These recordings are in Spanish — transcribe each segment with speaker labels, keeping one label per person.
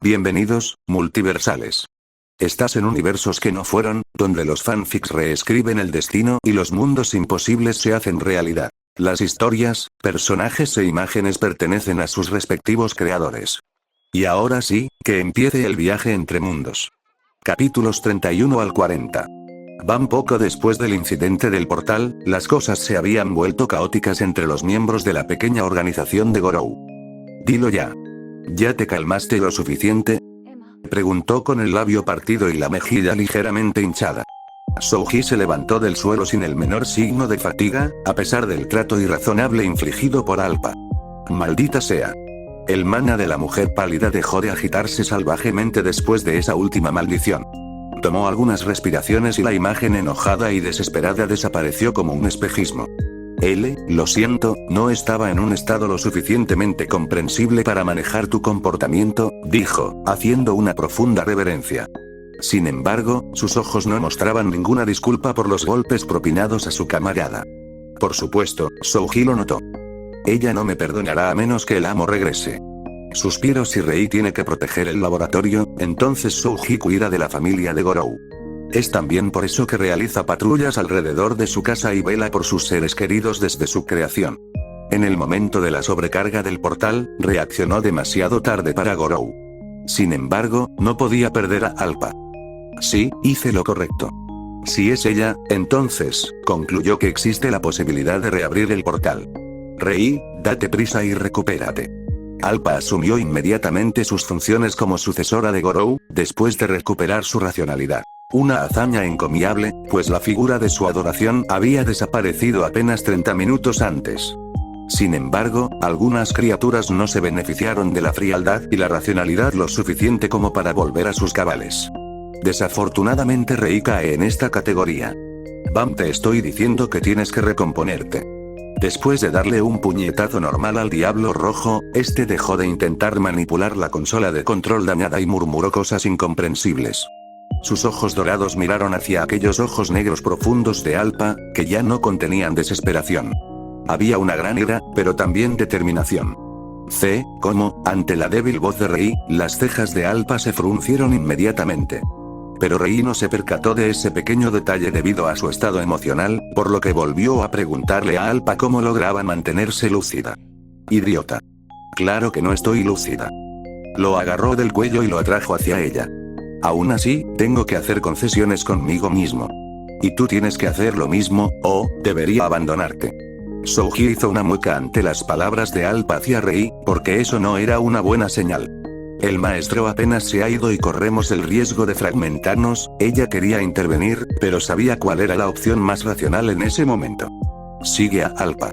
Speaker 1: Bienvenidos, multiversales. Estás en universos que no fueron, donde los fanfics reescriben el destino y los mundos imposibles se hacen realidad. Las historias, personajes e imágenes pertenecen a sus respectivos creadores. Y ahora sí, que empiece el viaje entre mundos. Capítulos 31 al 40. Van poco después del incidente del portal, las cosas se habían vuelto caóticas entre los miembros de la pequeña organización de Gorou. Dilo ya. ¿Ya te calmaste lo suficiente? Preguntó con el labio partido y la mejilla ligeramente hinchada. Souji se levantó del suelo sin el menor signo de fatiga, a pesar del trato irrazonable infligido por Alpa. Maldita sea. El mana de la mujer pálida dejó de agitarse salvajemente después de esa última maldición. Tomó algunas respiraciones y la imagen enojada y desesperada desapareció como un espejismo. Lo siento, no estaba en un estado lo suficientemente comprensible para manejar tu comportamiento, dijo, haciendo una profunda reverencia. Sin embargo, sus ojos no mostraban ninguna disculpa por los golpes propinados a su camarada. Por supuesto, Souji lo notó. Ella no me perdonará a menos que el amo regrese. Suspiro. Si Rei tiene que proteger el laboratorio, entonces Souji cuida de la familia de Gorou. Es también por eso que realiza patrullas alrededor de su casa y vela por sus seres queridos desde su creación. En el momento de la sobrecarga del portal, reaccionó demasiado tarde para Gorou. Sin embargo, no podía perder a Alpa. Sí, hice lo correcto. Si es ella, entonces, concluyó que existe la posibilidad de reabrir el portal. Rei, date prisa y recupérate. Alpa asumió inmediatamente sus funciones como sucesora de Gorou, después de recuperar su racionalidad. Una hazaña encomiable, pues la figura de su adoración había desaparecido apenas 30 minutos antes. Sin embargo, algunas criaturas no se beneficiaron de la frialdad y la racionalidad lo suficiente como para volver a sus cabales. Desafortunadamente Rei cae en esta categoría. Bam, te estoy diciendo que tienes que recomponerte. Después de darle un puñetazo normal al diablo rojo, este dejó de intentar manipular la consola de control dañada y murmuró cosas incomprensibles. Sus ojos dorados miraron hacia aquellos ojos negros profundos de Alpa, que ya no contenían desesperación. Había una gran ira, pero también determinación. Como, ante la débil voz de Rei, las cejas de Alpa se fruncieron inmediatamente. Pero Rei no se percató de ese pequeño detalle debido a su estado emocional, por lo que volvió a preguntarle a Alpa cómo lograba mantenerse lúcida. Idiota. Claro que no estoy lúcida. Lo agarró del cuello y lo atrajo hacia ella. Aún así, tengo que hacer concesiones conmigo mismo. Y tú tienes que hacer lo mismo, o debería abandonarte. Souji hizo una mueca ante las palabras de Alpa hacia Rei, porque eso no era una buena señal. El maestro apenas se ha ido y corremos el riesgo de fragmentarnos. Ella quería intervenir, pero sabía cuál era la opción más racional en ese momento. Sigue a Alpa.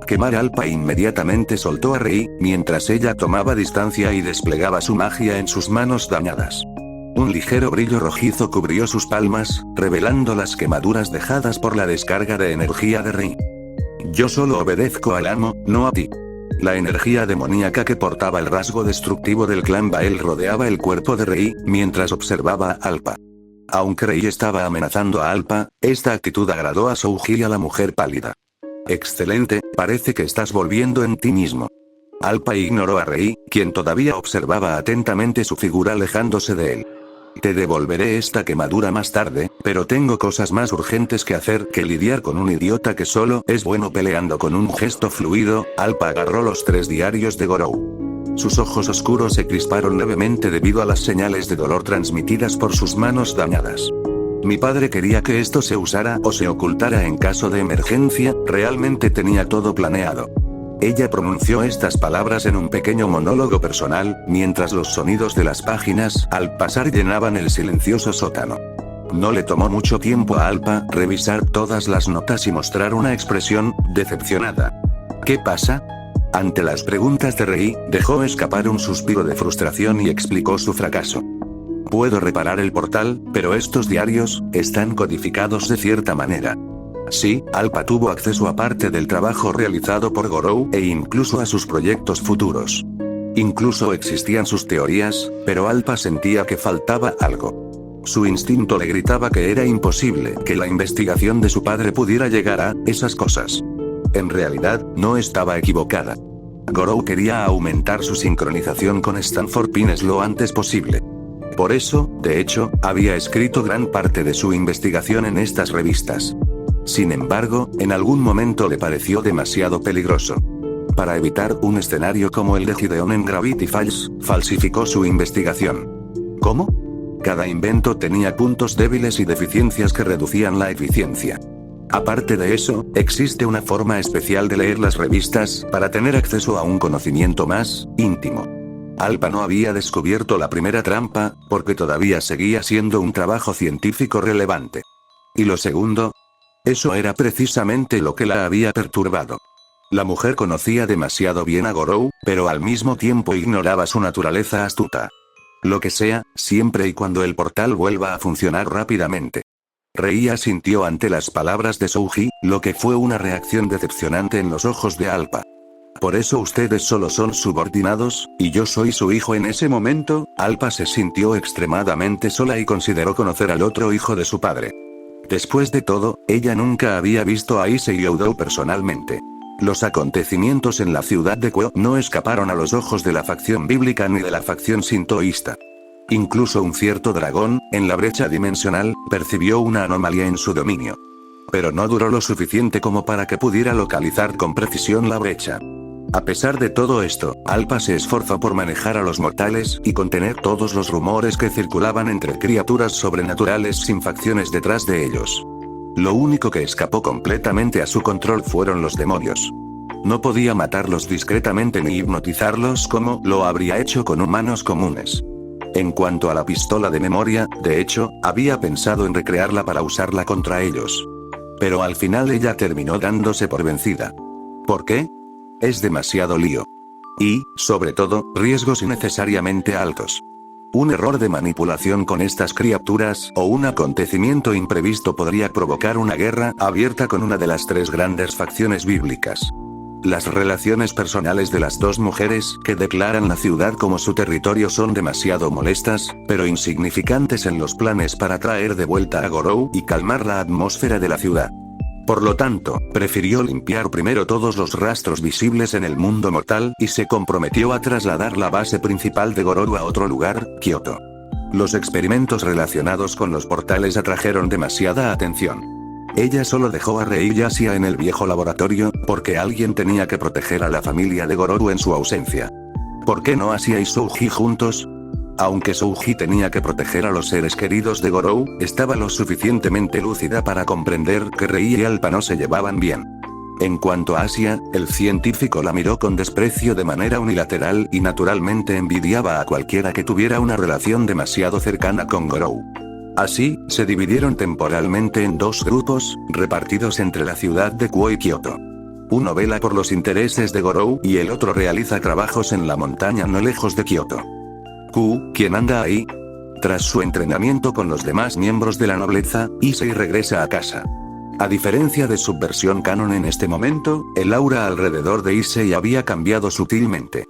Speaker 1: Quemar Alpa inmediatamente soltó a Rei, mientras ella tomaba distancia y desplegaba su magia en sus manos dañadas. Un ligero brillo rojizo cubrió sus palmas, revelando las quemaduras dejadas por la descarga de energía de Rei. Yo solo obedezco al amo, no a ti. La energía demoníaca que portaba el rasgo destructivo del clan Bael rodeaba el cuerpo de Rei, mientras observaba a Alpa. Aunque Rei estaba amenazando a Alpa, esta actitud agradó a Souji y a la mujer pálida. Excelente, parece que estás volviendo en ti mismo. Alpa ignoró a Rei, quien todavía observaba atentamente su figura alejándose de él. Te devolveré esta quemadura más tarde, pero tengo cosas más urgentes que hacer que lidiar con un idiota que solo es bueno peleando. Con un gesto fluido, Alpa agarró los 3 diarios de Gorou. Sus ojos oscuros se crisparon levemente debido a las señales de dolor transmitidas por sus manos dañadas. Mi padre quería que esto se usara o se ocultara en caso de emergencia, realmente tenía todo planeado. Ella pronunció estas palabras en un pequeño monólogo personal, mientras los sonidos de las páginas al pasar llenaban el silencioso sótano. No le tomó mucho tiempo a Alpa revisar todas las notas y mostrar una expresión decepcionada. ¿Qué pasa? Ante las preguntas de Rei, dejó escapar un suspiro de frustración y explicó su fracaso. Puedo reparar el portal, pero estos diarios están codificados de cierta manera. Sí, Alpa tuvo acceso a parte del trabajo realizado por Gorou e incluso a sus proyectos futuros. Incluso existían sus teorías, pero Alpa sentía que faltaba algo. Su instinto le gritaba que era imposible que la investigación de su padre pudiera llegar a esas cosas. En realidad, no estaba equivocada. Gorou quería aumentar su sincronización con Stanford Pines lo antes posible. Por eso, de hecho, había escrito gran parte de su investigación en estas revistas. Sin embargo, en algún momento le pareció demasiado peligroso. Para evitar un escenario como el de Gideon en Gravity Falls, falsificó su investigación. ¿Cómo? Cada invento tenía puntos débiles y deficiencias que reducían la eficiencia. Aparte de eso, existe una forma especial de leer las revistas para tener acceso a un conocimiento más íntimo. Alpa no había descubierto la primera trampa, porque todavía seguía siendo un trabajo científico relevante. ¿Y lo segundo? Eso era precisamente lo que la había perturbado. La mujer conocía demasiado bien a Gorou, pero al mismo tiempo ignoraba su naturaleza astuta. Lo que sea, siempre y cuando el portal vuelva a funcionar rápidamente. Rei asintió ante las palabras de Souji, lo que fue una reacción decepcionante en los ojos de Alpa. Por eso ustedes solo son subordinados, y yo soy su hijo. En ese momento, Alpa se sintió extremadamente sola y consideró conocer al otro hijo de su padre. Después de todo, ella nunca había visto a Issei Oudou personalmente. Los acontecimientos en la ciudad de Kuo no escaparon a los ojos de la facción bíblica ni de la facción sintoísta. Incluso un cierto dragón, en la brecha dimensional, percibió una anomalía en su dominio. Pero no duró lo suficiente como para que pudiera localizar con precisión la brecha. A pesar de todo esto, Alpa se esforzó por manejar a los mortales y contener todos los rumores que circulaban entre criaturas sobrenaturales sin facciones detrás de ellos. Lo único que escapó completamente a su control fueron los demonios. No podía matarlos discretamente ni hipnotizarlos como lo habría hecho con humanos comunes. En cuanto a la pistola de memoria, de hecho, había pensado en recrearla para usarla contra ellos. Pero al final ella terminó dándose por vencida. ¿Por qué? Es demasiado lío. Y, sobre todo, riesgos innecesariamente altos. Un error de manipulación con estas criaturas o un acontecimiento imprevisto podría provocar una guerra abierta con una de las tres grandes facciones bíblicas. Las relaciones personales de las dos mujeres que declaran la ciudad como su territorio son demasiado molestas, pero insignificantes en los planes para traer de vuelta a Gorou y calmar la atmósfera de la ciudad. Por lo tanto, prefirió limpiar primero todos los rastros visibles en el mundo mortal y se comprometió a trasladar la base principal de Gorou a otro lugar, Kioto. Los experimentos relacionados con los portales atrajeron demasiada atención. Ella solo dejó a Rei y Asia en el viejo laboratorio, porque alguien tenía que proteger a la familia de Gorou en su ausencia. ¿Por qué no Asia y Souji juntos? Aunque Souji tenía que proteger a los seres queridos de Gorou, estaba lo suficientemente lúcida para comprender que Rei y Alpa no se llevaban bien. En cuanto a Asia, el científico la miró con desprecio de manera unilateral y naturalmente envidiaba a cualquiera que tuviera una relación demasiado cercana con Gorou. Así, se dividieron temporalmente en dos grupos, repartidos entre la ciudad de Kuo y Kioto. Uno vela por los intereses de Gorou y el otro realiza trabajos en la montaña no lejos de Kioto. ¿Quién anda ahí? Tras su entrenamiento con los demás miembros de la nobleza, Issei regresa a casa. A diferencia de su versión canon en este momento, el aura alrededor de Issei había cambiado sutilmente.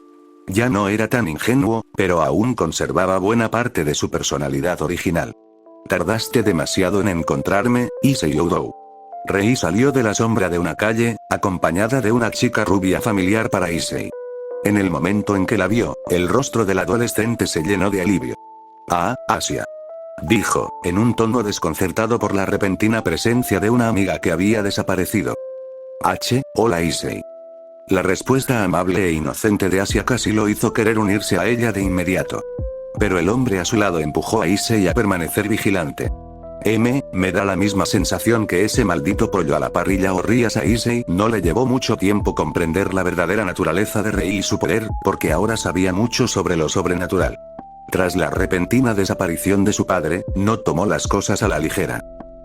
Speaker 1: Ya no era tan ingenuo, pero aún conservaba buena parte de su personalidad original. Tardaste demasiado en encontrarme, Issei Oudou. Rei salió de la sombra de una calle, acompañada de una chica rubia familiar para Issei. En el momento en que la vio, el rostro del adolescente se llenó de alivio. Ah, Asia. Dijo, en un tono desconcertado por la repentina presencia de una amiga que había desaparecido. Hola Issei. La respuesta amable e inocente de Asia casi lo hizo querer unirse a ella de inmediato. Pero el hombre a su lado empujó a Issei a permanecer vigilante. Me da la misma sensación que ese maldito pollo a la parrilla o rías. A Issei no le llevó mucho tiempo comprender la verdadera naturaleza de Rei y su poder, porque ahora sabía mucho sobre lo sobrenatural. Tras la repentina desaparición de su padre, no tomó las cosas a la ligera.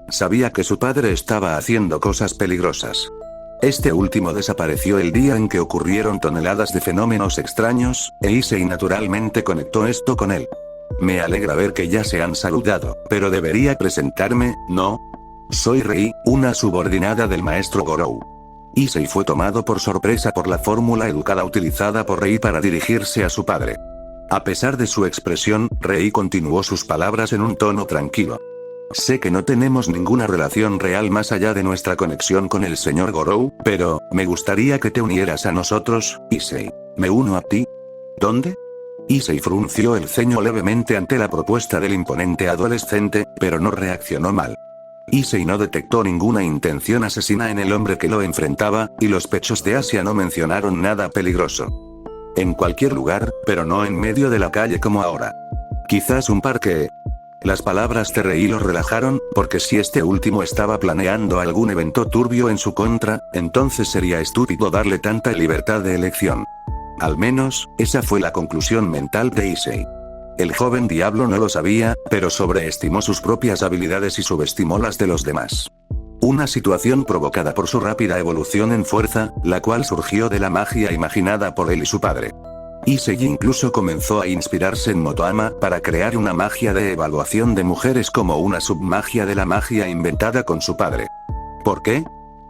Speaker 1: Sabía que su padre estaba haciendo cosas peligrosas. Este último desapareció el día en que ocurrieron toneladas de fenómenos extraños, e Issei naturalmente conectó esto con él. Me alegra ver que ya se han saludado, pero debería presentarme, ¿no? Soy Rei, una subordinada del maestro Gorou. Issei fue tomado por sorpresa por la fórmula educada utilizada por Rei para dirigirse a su padre. A pesar de su expresión, Rei continuó sus palabras en un tono tranquilo. Sé que no tenemos ninguna relación real más allá de nuestra conexión con el señor Gorou, pero me gustaría que te unieras a nosotros, Issei. Me uno a ti. ¿Dónde? Issei frunció el ceño levemente ante la propuesta del imponente adolescente, pero no reaccionó mal. Issei no detectó ninguna intención asesina en el hombre que lo enfrentaba, y los pechos de Asia no mencionaron nada peligroso. En cualquier lugar, pero no en medio de la calle como ahora. Quizás un parque. Las palabras de Rei lo relajaron, porque si este último estaba planeando algún evento turbio en su contra, entonces sería estúpido darle tanta libertad de elección. Al menos, esa fue la conclusión mental de Issei. El joven diablo no lo sabía, pero sobreestimó sus propias habilidades y subestimó las de los demás. Una situación provocada por su rápida evolución en fuerza, la cual surgió de la magia imaginada por él y su padre. Issei incluso comenzó a inspirarse en Motoama para crear una magia de evaluación de mujeres como una submagia de la magia inventada con su padre. ¿Por qué?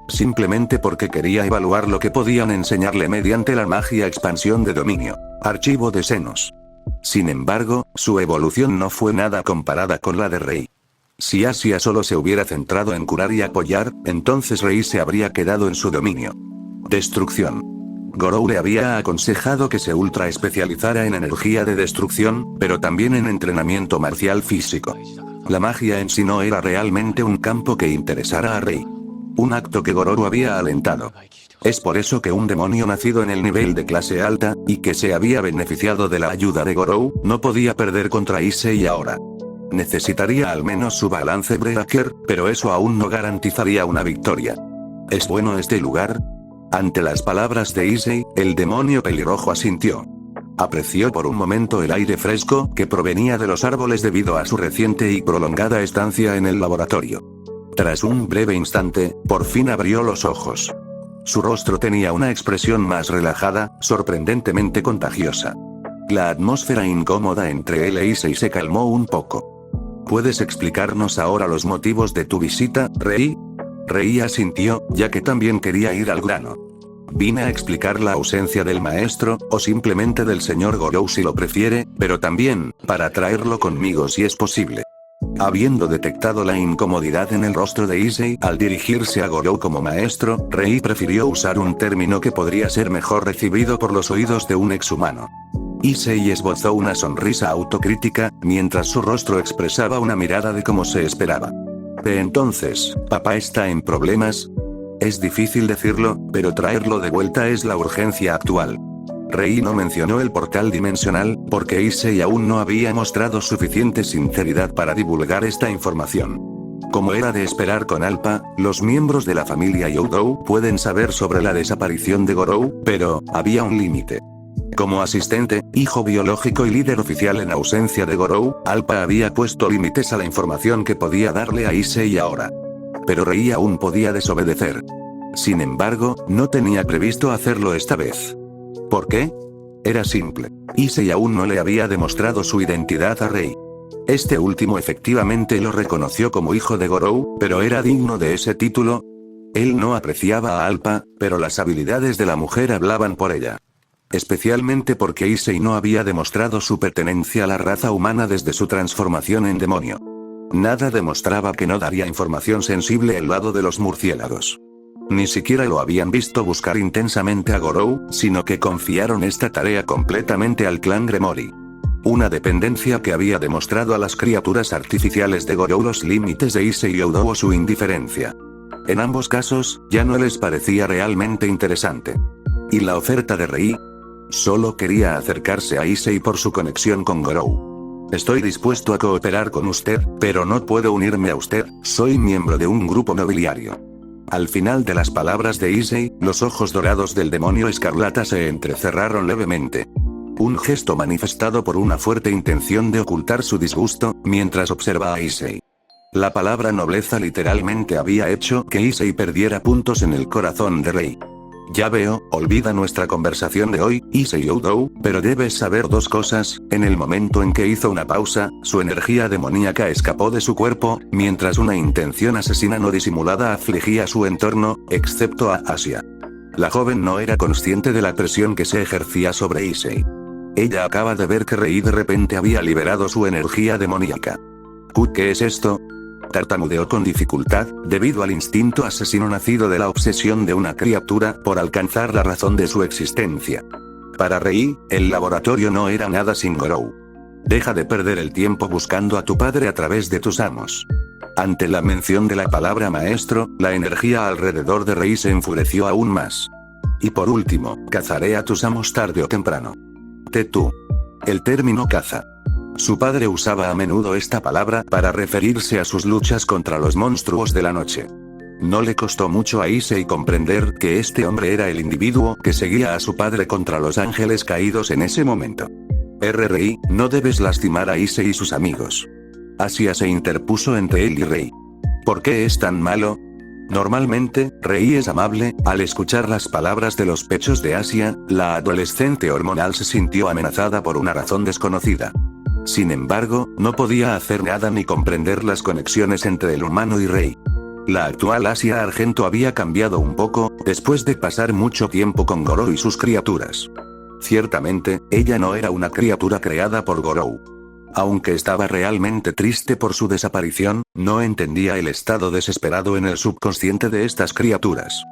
Speaker 1: Simplemente porque quería evaluar lo que podían enseñarle mediante la magia expansión de dominio. Archivo de senos. Sin embargo, su evolución no fue nada comparada con la de Rei. Si Asia solo se hubiera centrado en curar y apoyar, entonces Rei se habría quedado en su dominio. Destrucción. Gorou le había aconsejado que se ultra especializara en energía de destrucción, pero también en entrenamiento marcial físico. La magia en sí no era realmente un campo que interesara a Rei. Un acto que Gorou había alentado. Es por eso que un demonio nacido en el nivel de clase alta, y que se había beneficiado de la ayuda de Gorou, no podía perder contra Issei ahora. Necesitaría al menos su balance breaker, pero eso aún no garantizaría una victoria. ¿Es bueno este lugar? Ante las palabras de Issei, el demonio pelirrojo asintió. Apreció por un momento el aire fresco que provenía de los árboles debido a su reciente y prolongada estancia en el laboratorio. Tras un breve instante, por fin abrió los ojos. Su rostro tenía una expresión más relajada, sorprendentemente contagiosa. La atmósfera incómoda entre él e Issei se calmó un poco. ¿Puedes explicarnos ahora los motivos de tu visita, Rei? Rei asintió, ya que también quería ir al grano. Vine a explicar la ausencia del maestro, o simplemente del señor Gorou si lo prefiere, pero también, para traerlo conmigo si es posible. Habiendo detectado la incomodidad en el rostro de Issei al dirigirse a Gorou como maestro, Rei prefirió usar un término que podría ser mejor recibido por los oídos de un exhumano. Issei esbozó una sonrisa autocrítica, mientras su rostro expresaba una mirada de cómo se esperaba. Entonces, ¿papá está en problemas? Es difícil decirlo, pero traerlo de vuelta es la urgencia actual. Rei no mencionó el portal dimensional, porque Issei aún no había mostrado suficiente sinceridad para divulgar esta información. Como era de esperar con Alpa, los miembros de la familia Youdou pueden saber sobre la desaparición de Gorou, pero, había un límite. Como asistente, hijo biológico y líder oficial en ausencia de Gorou, Alpa había puesto límites a la información que podía darle a Issei ahora. Pero Rei aún podía desobedecer. Sin embargo, no tenía previsto hacerlo esta vez. ¿Por qué? Era simple. Issei aún no le había demostrado su identidad a Rei. Este último efectivamente lo reconoció como hijo de Gorou, pero ¿era digno de ese título? Él no apreciaba a Alpa, pero las habilidades de la mujer hablaban por ella. Especialmente porque Issei no había demostrado su pertenencia a la raza humana desde su transformación en demonio. Nada demostraba que no daría información sensible el lado de los murciélagos. Ni siquiera lo habían visto buscar intensamente a Gorou, sino que confiaron esta tarea completamente al clan Gremori. Una dependencia que había demostrado a las criaturas artificiales de Gorou los límites de Issei Youdou o su indiferencia. En ambos casos, ya no les parecía realmente interesante. ¿Y la oferta de Rei? Solo quería acercarse a Issei por su conexión con Gorou. Estoy dispuesto a cooperar con usted, pero no puedo unirme a usted, soy miembro de un grupo nobiliario. Al final de las palabras de Issei, los ojos dorados del demonio escarlata se entrecerraron levemente. Un gesto manifestado por una fuerte intención de ocultar su disgusto, mientras observa a Issei. La palabra nobleza literalmente había hecho que Issei perdiera puntos en el corazón de Rei. Ya veo, olvida nuestra conversación de hoy, Issei Youdou, pero debes saber dos cosas, en el momento en que hizo una pausa, su energía demoníaca escapó de su cuerpo, mientras una intención asesina no disimulada afligía su entorno, excepto a Asia. La joven no era consciente de la presión que se ejercía sobre Issei. Ella acaba de ver que Rei de repente había liberado su energía demoníaca. ¿Qué es esto? Tartamudeó con dificultad, debido al instinto asesino nacido de la obsesión de una criatura por alcanzar la razón de su existencia. Para Rei, el laboratorio no era nada sin Gorou. Deja de perder el tiempo buscando a tu padre a través de tus amos. Ante la mención de la palabra maestro, la energía alrededor de Rei se enfureció aún más. Y por último, cazaré a tus amos tarde o temprano. Tú. El término caza. Su padre usaba a menudo esta palabra para referirse a sus luchas contra los monstruos de la noche. No le costó mucho a Issei comprender que este hombre era el individuo que seguía a su padre contra los ángeles caídos en ese momento. Rei, no debes lastimar a Issei y sus amigos. Asia se interpuso entre él y Rei. ¿Por qué es tan malo? Normalmente, Rei es amable. Al escuchar las palabras de los pechos de Asia, la adolescente hormonal se sintió amenazada por una razón desconocida. Sin embargo, no podía hacer nada ni comprender las conexiones entre el humano y Rei. La actual Asia Argento había cambiado un poco, después de pasar mucho tiempo con Gorou y sus criaturas. Ciertamente, ella no era una criatura creada por Gorou. Aunque estaba realmente triste por su desaparición, no entendía el estado desesperado en el subconsciente de estas criaturas.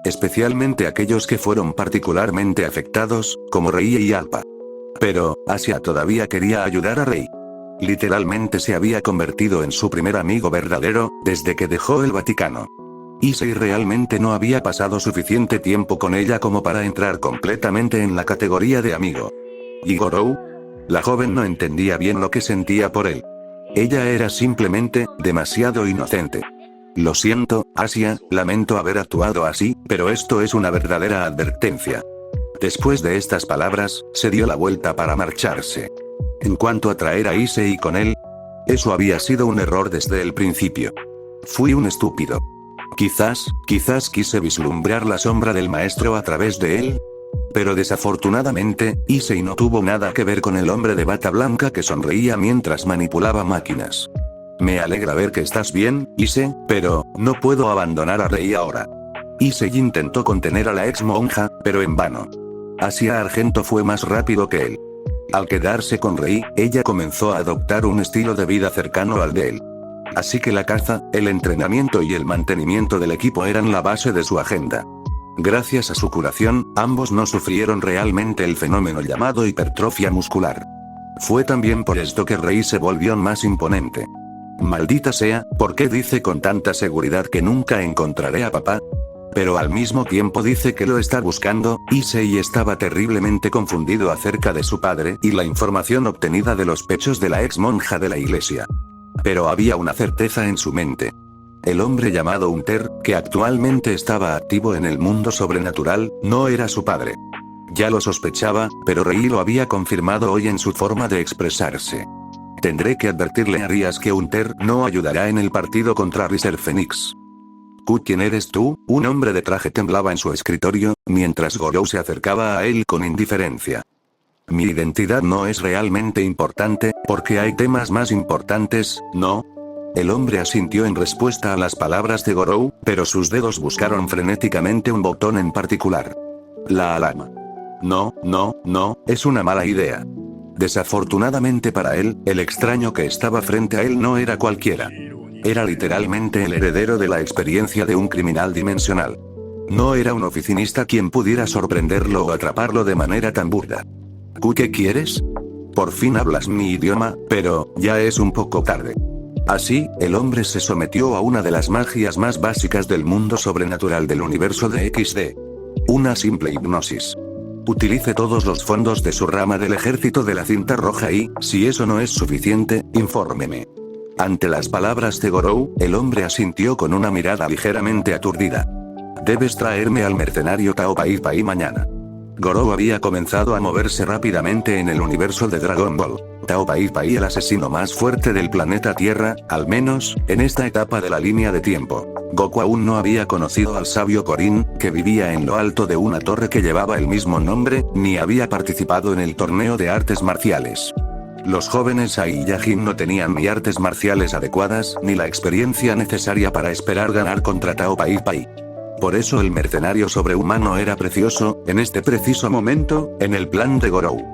Speaker 1: Especialmente aquellos que fueron particularmente afectados, como Rei y Appa. Pero, Asia todavía quería ayudar a Rei. Literalmente se había convertido en su primer amigo verdadero, desde que dejó el Vaticano. Issei realmente no había pasado suficiente tiempo con ella como para entrar completamente en la categoría de amigo. ¿Y Gorou? La joven no entendía bien lo que sentía por él. Ella era simplemente, demasiado inocente. Lo siento, Asia, lamento haber actuado así, pero esto es una verdadera advertencia. Después de estas palabras, se dio la vuelta para marcharse. En cuanto a traer a Issei con él, eso había sido un error desde el principio. Fui un estúpido. Quizás quise vislumbrar la sombra del maestro a través de él. Pero desafortunadamente, Issei no tuvo nada que ver con el hombre de bata blanca que sonreía mientras manipulaba máquinas. Me alegra ver que estás bien, Issei, pero no puedo abandonar a Rei ahora. Issei intentó contener a la ex monja, pero en vano. Asia Argento fue más rápido que él. Al quedarse con Rei, ella comenzó a adoptar un estilo de vida cercano al de él. Así que la caza, el entrenamiento y el mantenimiento del equipo eran la base de su agenda. Gracias a su curación, ambos no sufrieron realmente el fenómeno llamado hipertrofia muscular. Fue también por esto que Rei se volvió más imponente. Maldita sea, ¿por qué dice con tanta seguridad que nunca encontraré a papá? Pero al mismo tiempo dice que lo está buscando. Issei estaba terriblemente confundido acerca de su padre y la información obtenida de los pechos de la ex monja de la iglesia. Pero había una certeza en su mente. El hombre llamado Hunter, que actualmente estaba activo en el mundo sobrenatural, no era su padre. Ya lo sospechaba, pero Rei lo había confirmado hoy en su forma de expresarse. Tendré que advertirle a Rias que Hunter no ayudará en el partido contra Riser Phoenix. ¿Quién eres tú? Un hombre de traje temblaba en su escritorio, mientras Gorou se acercaba a él con indiferencia. Mi identidad no es realmente importante, porque hay temas más importantes, ¿no? El hombre asintió en respuesta a las palabras de Gorou, pero sus dedos buscaron frenéticamente un botón en particular. La alarma. No, es una mala idea. Desafortunadamente para él, el extraño que estaba frente a él no era cualquiera. Era literalmente el heredero de la experiencia de un criminal dimensional. No era un oficinista quien pudiera sorprenderlo o atraparlo de manera tan burda. ¿Qué quieres? Por fin hablas mi idioma, pero ya es un poco tarde. Así, el hombre se sometió a una de las magias más básicas del mundo sobrenatural del universo de XD. Una simple hipnosis. Utilice todos los fondos de su rama del ejército de la cinta roja y, si eso no es suficiente, infórmeme. Ante las palabras de Gorou, el hombre asintió con una mirada ligeramente aturdida. Debes traerme al mercenario Tao Pai Pai mañana. Gorou había comenzado a moverse rápidamente en el universo de Dragon Ball. Tao Pai Pai, el asesino más fuerte del planeta Tierra, al menos, en esta etapa de la línea de tiempo. Goku aún no había conocido al sabio Korin, que vivía en lo alto de una torre que llevaba el mismo nombre, ni había participado en el torneo de artes marciales. Los jóvenes Ai y Yajin no tenían ni artes marciales adecuadas, ni la experiencia necesaria para esperar ganar contra Tao Pai Pai. Por eso el mercenario sobrehumano era precioso, en este preciso momento, en el plan de Gorou.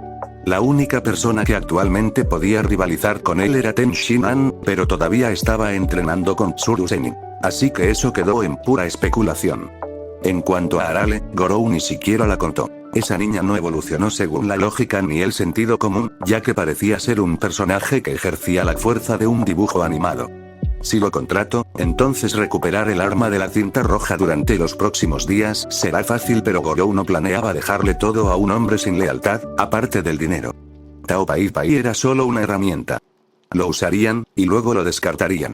Speaker 1: La única persona que actualmente podía rivalizar con él era Ten Shin-an, pero todavía estaba entrenando con Tsuru Zenin. Así que eso quedó en pura especulación. En cuanto a Arale, Gorou ni siquiera la contó. Esa niña no evolucionó según la lógica ni el sentido común, ya que parecía ser un personaje que ejercía la fuerza de un dibujo animado. Si lo contrato, entonces recuperar el arma de la cinta roja durante los próximos días será fácil, pero Gorou no planeaba dejarle todo a un hombre sin lealtad, aparte del dinero. Tao Pai Pai era solo una herramienta. Lo usarían, y luego lo descartarían.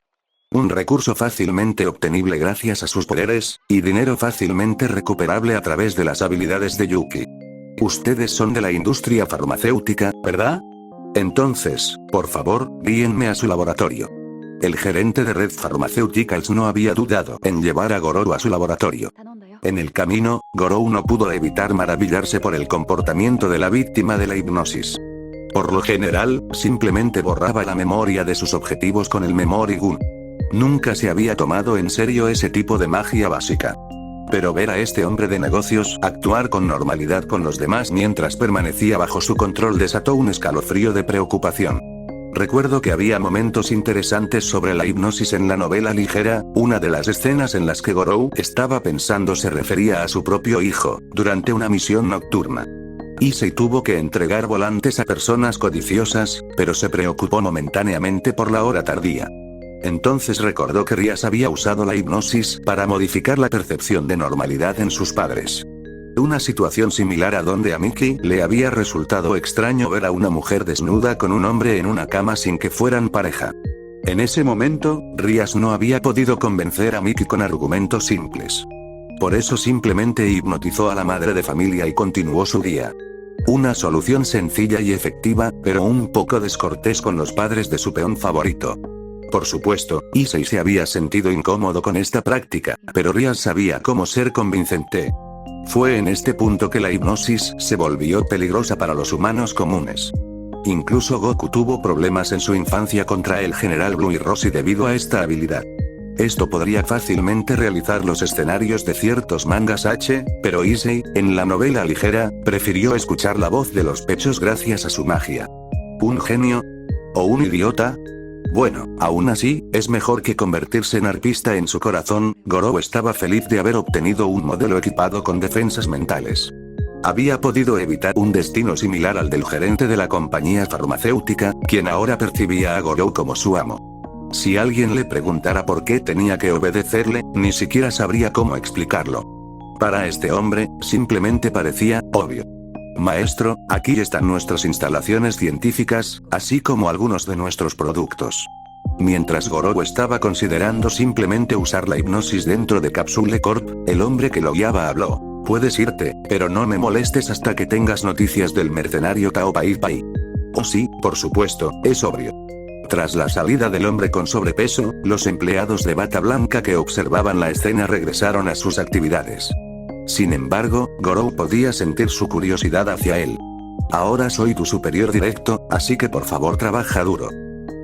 Speaker 1: Un recurso fácilmente obtenible gracias a sus poderes, y dinero fácilmente recuperable a través de las habilidades de Yuki. Ustedes son de la industria farmacéutica, ¿verdad? Entonces, por favor, guíenme a su laboratorio. El gerente de Red Pharmaceuticals no había dudado en llevar a Gorou a su laboratorio. En el camino, Gorou no pudo evitar maravillarse por el comportamiento de la víctima de la hipnosis. Por lo general, simplemente borraba la memoria de sus objetivos con el Memory Gun. Nunca se había tomado en serio ese tipo de magia básica. Pero ver a este hombre de negocios actuar con normalidad con los demás mientras permanecía bajo su control desató un escalofrío de preocupación. Recuerdo que había momentos interesantes sobre la hipnosis en la novela ligera, una de las escenas en las que Gorou estaba pensando se refería a su propio hijo, durante una misión nocturna. Issei tuvo que entregar volantes a personas codiciosas, pero se preocupó momentáneamente por la hora tardía. Entonces recordó que Rias había usado la hipnosis para modificar la percepción de normalidad en sus padres. Una situación similar a donde a Miki le había resultado extraño ver a una mujer desnuda con un hombre en una cama sin que fueran pareja. En ese momento, Rias no había podido convencer a Miki con argumentos simples. Por eso simplemente hipnotizó a la madre de familia y continuó su día. Una solución sencilla y efectiva, pero un poco descortés con los padres de su peón favorito. Por supuesto, Issei se había sentido incómodo con esta práctica, pero Rias sabía cómo ser convincente. Fue en este punto que la hipnosis se volvió peligrosa para los humanos comunes. Incluso Goku tuvo problemas en su infancia contra el general Blue y Rossi debido a esta habilidad. Esto podría fácilmente realizar los escenarios de ciertos mangas H, pero Issei, en la novela ligera, prefirió escuchar la voz de los pechos gracias a su magia. ¿Un genio? ¿O un idiota? Bueno, aún así, es mejor que convertirse en arpista en su corazón. Gorou estaba feliz de haber obtenido un modelo equipado con defensas mentales. Había podido evitar un destino similar al del gerente de la compañía farmacéutica, quien ahora percibía a Gorou como su amo. Si alguien le preguntara por qué tenía que obedecerle, ni siquiera sabría cómo explicarlo. Para este hombre, simplemente parecía obvio. Maestro, aquí están nuestras instalaciones científicas, así como algunos de nuestros productos. Mientras Gorou estaba considerando simplemente usar la hipnosis dentro de Capsule Corp, el hombre que lo guiaba habló. Puedes irte, pero no me molestes hasta que tengas noticias del mercenario Tao Pai Pai. Oh sí, por supuesto, es obvio. Tras la salida del hombre con sobrepeso, los empleados de bata blanca que observaban la escena regresaron a sus actividades. Sin embargo, Gorou podía sentir su curiosidad hacia él. Ahora soy tu superior directo, así que por favor trabaja duro.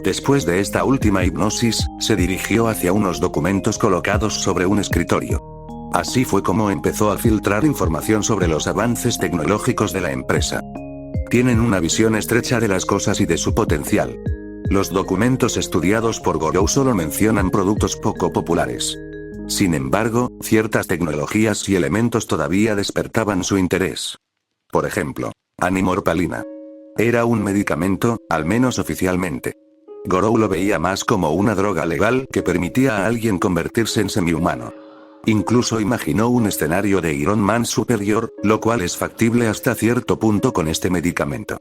Speaker 1: Después de esta última hipnosis, se dirigió hacia unos documentos colocados sobre un escritorio. Así fue como empezó a filtrar información sobre los avances tecnológicos de la empresa. Tienen una visión estrecha de las cosas y de su potencial. Los documentos estudiados por Gorou solo mencionan productos poco populares. Sin embargo, ciertas tecnologías y elementos todavía despertaban su interés. Por ejemplo, animorpalina. Era un medicamento, al menos oficialmente. Gorou lo veía más como una droga legal que permitía a alguien convertirse en semihumano. Incluso imaginó un escenario de Iron Man superior, lo cual es factible hasta cierto punto con este medicamento.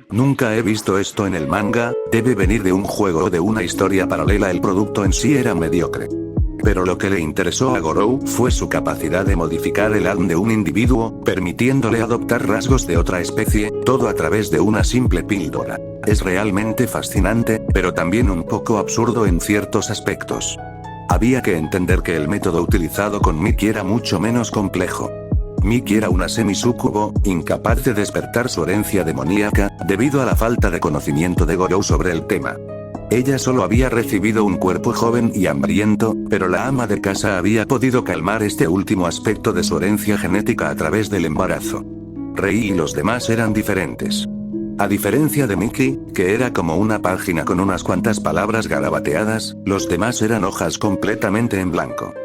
Speaker 1: Nunca he visto esto en el manga, debe venir de un juego o de una historia paralela. El producto en sí era mediocre. Pero lo que le interesó a Gorou fue su capacidad de modificar el ADN de un individuo, permitiéndole adoptar rasgos de otra especie, todo a través de una simple píldora. Es realmente fascinante, pero también un poco absurdo en ciertos aspectos. Había que entender que el método utilizado con Miki era mucho menos complejo. Miki era una semisúcubo, incapaz de despertar su herencia demoníaca, debido a la falta de conocimiento de Gorou sobre el tema. Ella solo había recibido un cuerpo joven y hambriento, pero la ama de casa había podido calmar este último aspecto de su herencia genética a través del embarazo. Rei y los demás eran diferentes. A diferencia de Miki, que era como una página con unas cuantas palabras garabateadas, los demás eran hojas completamente en blanco.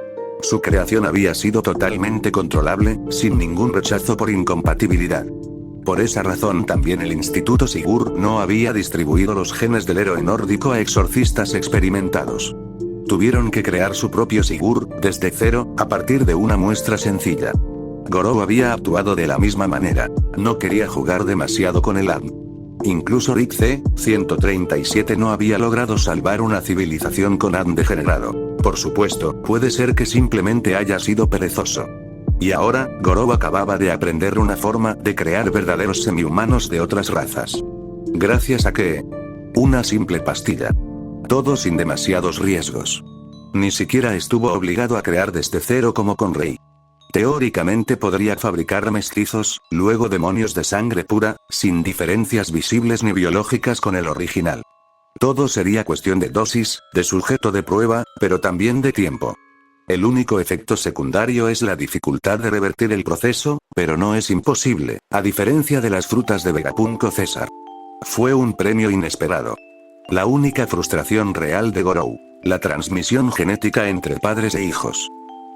Speaker 1: Su creación había sido totalmente controlable, sin ningún rechazo por incompatibilidad. Por esa razón también el Instituto Sigur no había distribuido los genes del héroe nórdico a exorcistas experimentados. Tuvieron que crear su propio Sigur, desde cero, a partir de una muestra sencilla. Gorou había actuado de la misma manera. No quería jugar demasiado con el ADN. Incluso Rick C-137 no había logrado salvar una civilización con ADN degenerado. Por supuesto, puede ser que simplemente haya sido perezoso. Y ahora, Gorou acababa de aprender una forma de crear verdaderos semihumanos de otras razas. ¿Gracias a qué? Una simple pastilla. Todo sin demasiados riesgos. Ni siquiera estuvo obligado a crear desde cero como con Rey. Teóricamente podría fabricar mestizos, luego demonios de sangre pura, sin diferencias visibles ni biológicas con el original. Todo sería cuestión de dosis, de sujeto de prueba, pero también de tiempo. El único efecto secundario es la dificultad de revertir el proceso, pero no es imposible, a diferencia de las frutas de Vegapunk César. Fue un premio inesperado. La única frustración real de Gorou, la transmisión genética entre padres e hijos.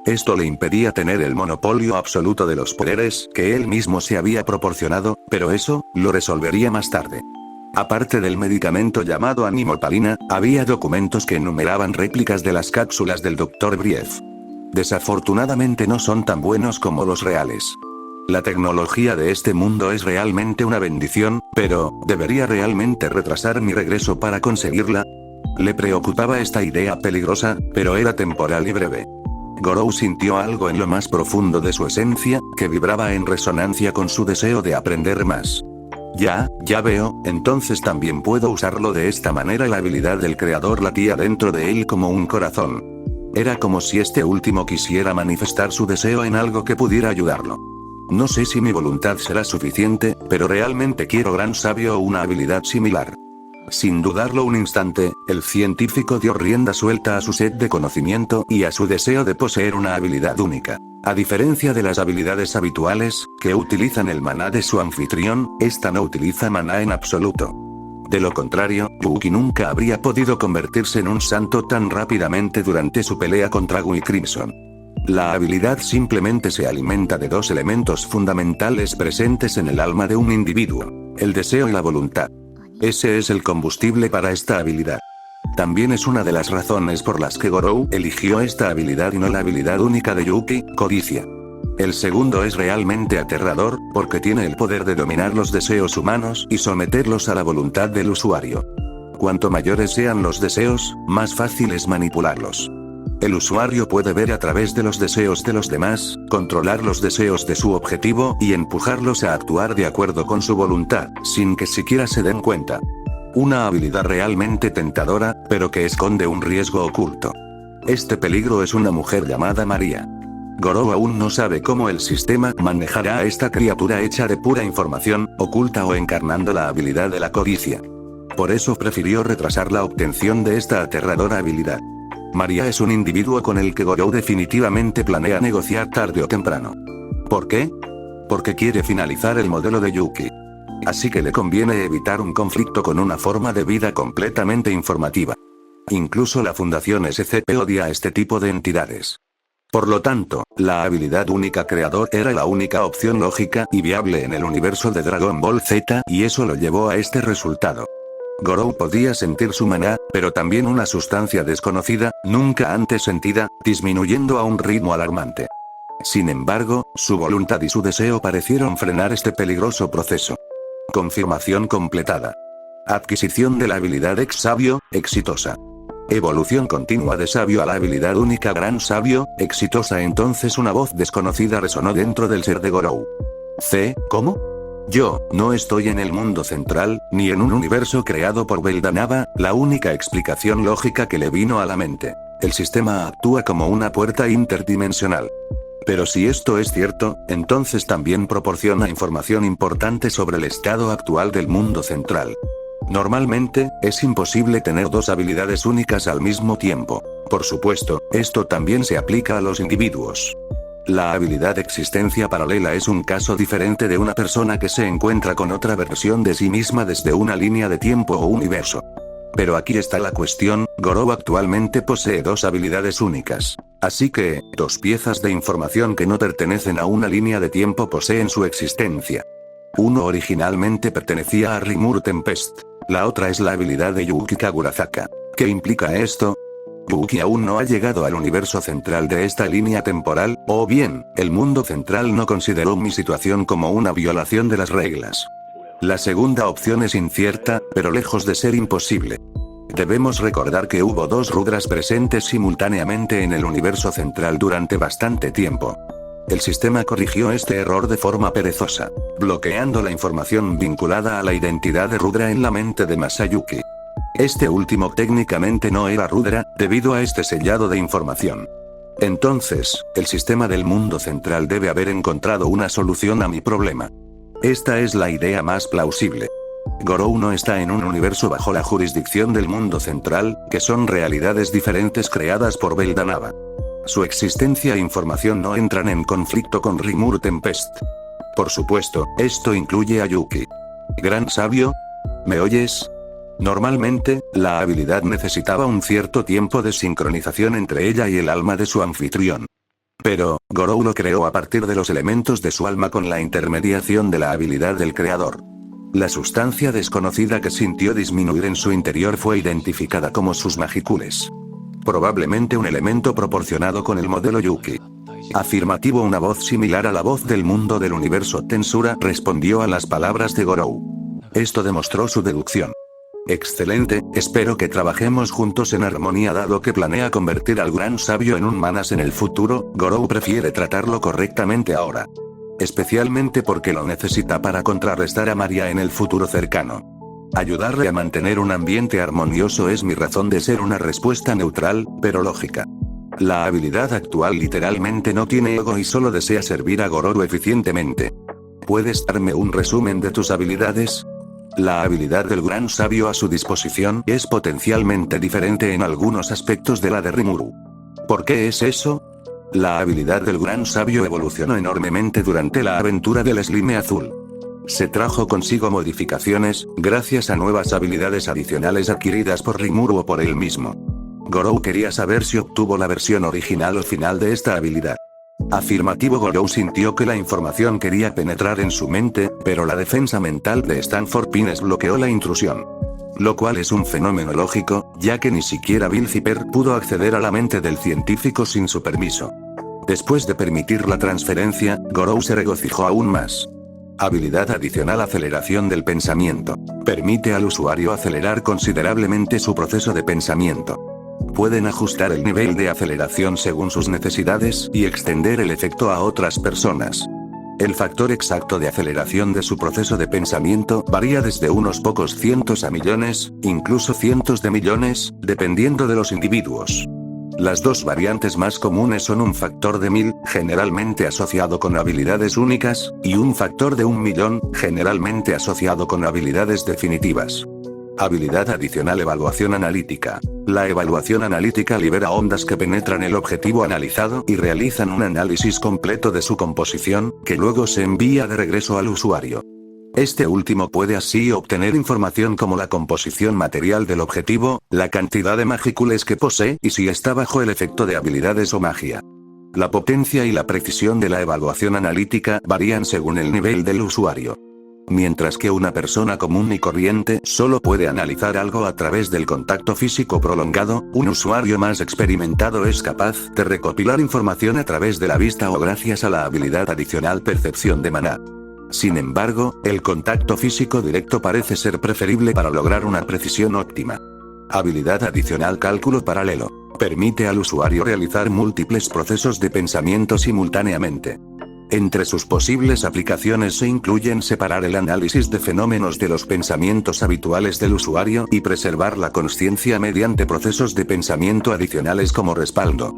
Speaker 1: Esto le impedía tener el monopolio absoluto de los poderes que él mismo se había proporcionado, pero eso, lo resolvería más tarde. Aparte del medicamento llamado animopalina, había documentos que enumeraban réplicas de las cápsulas del Dr. Brief. Desafortunadamente no son tan buenos como los reales. La tecnología de este mundo es realmente una bendición, pero, ¿debería realmente retrasar mi regreso para conseguirla? Le preocupaba esta idea peligrosa, pero era temporal y breve. Gorou sintió algo en lo más profundo de su esencia, que vibraba en resonancia con su deseo de aprender más. Ya veo, entonces también puedo usarlo de esta manera. La habilidad del creador latía dentro de él como un corazón. Era como si este último quisiera manifestar su deseo en algo que pudiera ayudarlo. No sé si mi voluntad será suficiente, pero realmente quiero gran sabio o una habilidad similar. Sin dudarlo un instante, el científico dio rienda suelta a su sed de conocimiento y a su deseo de poseer una habilidad única. A diferencia de las habilidades habituales, que utilizan el maná de su anfitrión, esta no utiliza maná en absoluto. De lo contrario, Yuki nunca habría podido convertirse en un santo tan rápidamente durante su pelea contra Gui Crimson. La habilidad simplemente se alimenta de dos elementos fundamentales presentes en el alma de un individuo: el deseo y la voluntad. Ese es el combustible para esta habilidad. También es una de las razones por las que Gorou eligió esta habilidad y no la habilidad única de Yuki, codicia. El segundo es realmente aterrador, porque tiene el poder de dominar los deseos humanos y someterlos a la voluntad del usuario. Cuanto mayores sean los deseos, más fácil es manipularlos. El usuario puede ver a través de los deseos de los demás, controlar los deseos de su objetivo y empujarlos a actuar de acuerdo con su voluntad, sin que siquiera se den cuenta. Una habilidad realmente tentadora, pero que esconde un riesgo oculto. Este peligro es una mujer llamada María. Gorou aún no sabe cómo el sistema manejará a esta criatura hecha de pura información, oculta o encarnando la habilidad de la codicia. Por eso prefirió retrasar la obtención de esta aterradora habilidad. María es un individuo con el que Gorou definitivamente planea negociar tarde o temprano. ¿Por qué? Porque quiere finalizar el modelo de Yuki. Así que le conviene evitar un conflicto con una forma de vida completamente informativa. Incluso la Fundación SCP odia a este tipo de entidades. Por lo tanto, la habilidad única creador era la única opción lógica y viable en el universo de Dragon Ball Z, y eso lo llevó a este resultado. Gorou podía sentir su maná, pero también una sustancia desconocida, nunca antes sentida, disminuyendo a un ritmo alarmante. Sin embargo, su voluntad y su deseo parecieron frenar este peligroso proceso. Confirmación completada. Adquisición de la habilidad ex sabio, exitosa. Evolución continua de sabio a la habilidad única gran sabio, exitosa. Entonces una voz desconocida resonó dentro del ser de Gorou. ¿Cómo? Yo, no estoy en el mundo central, ni en un universo creado por Beldanava. La única explicación lógica que le vino a la mente. El sistema actúa como una puerta interdimensional. Pero si esto es cierto, entonces también proporciona información importante sobre el estado actual del mundo central. Normalmente, es imposible tener dos habilidades únicas al mismo tiempo. Por supuesto, esto también se aplica a los individuos. La habilidad de existencia paralela es un caso diferente de una persona que se encuentra con otra versión de sí misma desde una línea de tiempo o universo. Pero aquí está la cuestión: Gorou actualmente posee dos habilidades únicas. Así que, dos piezas de información que no pertenecen a una línea de tiempo poseen su existencia. Uno originalmente pertenecía a Rimuru Tempest. La otra es la habilidad de Yuki Kagurazaka. ¿Qué implica esto? Yuki aún no ha llegado al universo central de esta línea temporal, o bien, el mundo central no consideró mi situación como una violación de las reglas. La segunda opción es incierta, pero lejos de ser imposible. Debemos recordar que hubo dos Rudras presentes simultáneamente en el universo central durante bastante tiempo. El sistema corrigió este error de forma perezosa, bloqueando la información vinculada a la identidad de Rudra en la mente de Masayuki. Este último técnicamente no era Rudra, debido a este sellado de información. Entonces, el sistema del mundo central debe haber encontrado una solución a mi problema. Esta es la idea más plausible. Gorou no está en un universo bajo la jurisdicción del mundo central, que son realidades diferentes creadas por Beldanava. Su existencia e información no entran en conflicto con Rimuru Tempest. Por supuesto, esto incluye a Yuki. ¿Gran sabio? ¿Me oyes? Normalmente, la habilidad necesitaba un cierto tiempo de sincronización entre ella y el alma de su anfitrión. Pero, Gorou lo creó a partir de los elementos de su alma con la intermediación de la habilidad del creador. La sustancia desconocida que sintió disminuir en su interior fue identificada como sus magicules. Probablemente un elemento proporcionado con el modelo Yuki. Afirmativo. Una voz similar a la voz del mundo del universo Tensura respondió a las palabras de Gorou. Esto demostró su deducción. Excelente, espero que trabajemos juntos en armonía dado que planea convertir al gran sabio en un manas en el futuro. Gorou prefiere tratarlo correctamente ahora. Especialmente porque lo necesita para contrarrestar a Maria en el futuro cercano. Ayudarle a mantener un ambiente armonioso es mi razón de ser, una respuesta neutral, pero lógica. La habilidad actual literalmente no tiene ego y solo desea servir a Gorou eficientemente. ¿Puedes darme un resumen de tus habilidades? La habilidad del gran sabio a su disposición es potencialmente diferente en algunos aspectos de la de Rimuru. ¿Por qué es eso? La habilidad del gran sabio evolucionó enormemente durante la aventura del Slime Azul. Se trajo consigo modificaciones, gracias a nuevas habilidades adicionales adquiridas por Rimuru o por él mismo. Gorou quería saber si obtuvo la versión original o final de esta habilidad. Afirmativo. Gorou sintió que la información quería penetrar en su mente, pero la defensa mental de Stanford Pines bloqueó la intrusión. Lo cual es un fenómeno lógico, ya que ni siquiera Bill Zipper pudo acceder a la mente del científico sin su permiso. Después de permitir la transferencia, Gorou se regocijó aún más. Habilidad adicional: aceleración del pensamiento. Permite al usuario acelerar considerablemente su proceso de pensamiento. Pueden ajustar el nivel de aceleración según sus necesidades y extender el efecto a otras personas. El factor exacto de aceleración de su proceso de pensamiento varía desde unos pocos cientos a millones, incluso cientos de millones, dependiendo de los individuos. Las dos variantes más comunes son un factor de 1000, generalmente asociado con habilidades únicas, y un factor de 1.000.000, generalmente asociado con habilidades definitivas. Habilidad adicional: evaluación analítica. La evaluación analítica libera ondas que penetran el objetivo analizado y realizan un análisis completo de su composición, que luego se envía de regreso al usuario. Este último puede así obtener información como la composición material del objetivo, la cantidad de magicules que posee y si está bajo el efecto de habilidades o magia. La potencia y la precisión de la evaluación analítica varían según el nivel del usuario. Mientras que una persona común y corriente solo puede analizar algo a través del contacto físico prolongado, un usuario más experimentado es capaz de recopilar información a través de la vista o gracias a la habilidad adicional percepción de maná. Sin embargo, el contacto físico directo parece ser preferible para lograr una precisión óptima. Habilidad adicional: cálculo paralelo. Permite al usuario realizar múltiples procesos de pensamiento simultáneamente. Entre sus posibles aplicaciones se incluyen separar el análisis de fenómenos de los pensamientos habituales del usuario y preservar la consciencia mediante procesos de pensamiento adicionales como respaldo.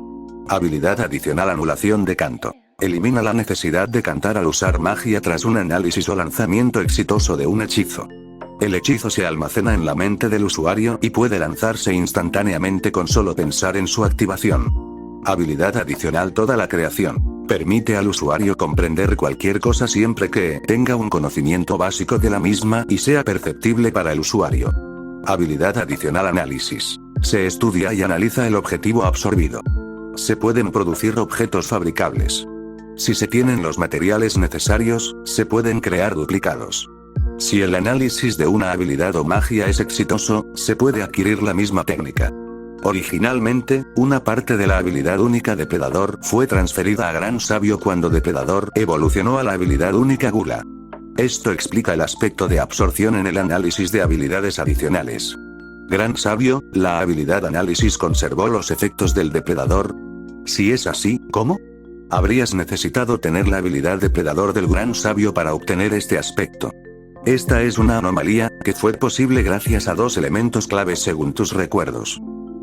Speaker 1: Habilidad adicional: anulación de canto. Elimina la necesidad de cantar al usar magia tras un análisis o lanzamiento exitoso de un hechizo. El hechizo se almacena en la mente del usuario y puede lanzarse instantáneamente con solo pensar en su activación. Habilidad adicional: toda la creación. Permite al usuario comprender cualquier cosa siempre que tenga un conocimiento básico de la misma y sea perceptible para el usuario. Habilidad adicional: análisis. Se estudia y analiza el objetivo absorbido. se pueden producir objetos fabricables. Si se tienen los materiales necesarios, se pueden crear duplicados. Si el análisis de una habilidad o magia es exitoso, se puede adquirir la misma técnica. Originalmente, una parte de la habilidad única Depredador fue transferida a Gran Sabio cuando Depredador evolucionó a la habilidad única Gula. Esto explica el aspecto de absorción en el análisis de habilidades adicionales. Gran Sabio, la habilidad análisis conservó los efectos del Depredador. Si es así, ¿cómo? Habrías necesitado tener la habilidad Depredador del Gran Sabio para obtener este aspecto. Esta es una anomalía, que fue posible gracias a dos elementos claves según tus recuerdos.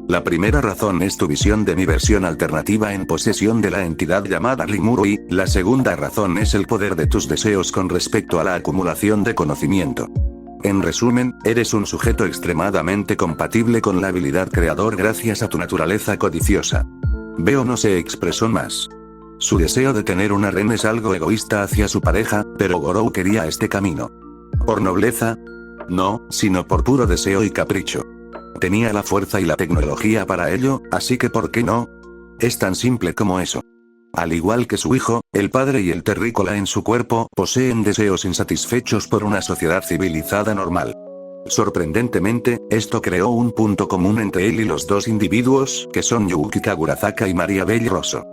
Speaker 1: La primera razón es tu visión de mi versión alternativa en posesión de la entidad llamada Rimuru y, la segunda razón es el poder de tus deseos con respecto a la acumulación de conocimiento. En resumen, eres un sujeto extremadamente compatible con la habilidad creador gracias a tu naturaleza codiciosa. Veo no se expresó más. Su deseo de tener un harén es algo egoísta hacia su pareja, pero Gorou quería este camino. ¿Por nobleza? No, sino por puro deseo y capricho. Tenía la fuerza y la tecnología para ello, así que ¿por qué no? Es tan simple como eso. Al igual que su hijo, el padre y el terrícola en su cuerpo poseen deseos insatisfechos por una sociedad civilizada normal. Sorprendentemente, esto creó un punto común entre él y los dos individuos, que son Yuki Kagurazaka y Maria Bell Rosso.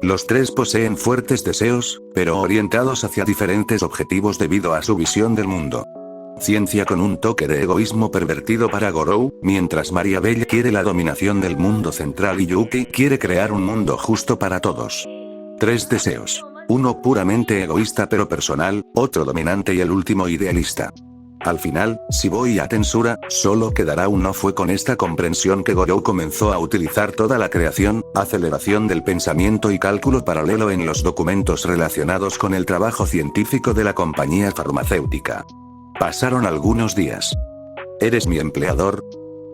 Speaker 1: Los tres poseen fuertes deseos, pero orientados hacia diferentes objetivos debido a su visión del mundo. Ciencia con un toque de egoísmo pervertido para Gorou, mientras Maria Bell quiere la dominación del mundo central y Yuki quiere crear un mundo justo para todos. Tres deseos. Uno puramente egoísta pero personal, otro dominante y el último idealista. Al final, si voy a Tensura, solo quedará un no. Fue con esta comprensión que Gorou comenzó a utilizar toda la creación, aceleración del pensamiento y cálculo paralelo en los documentos relacionados con el trabajo científico de la compañía farmacéutica. Pasaron algunos días. ¿Eres mi empleador?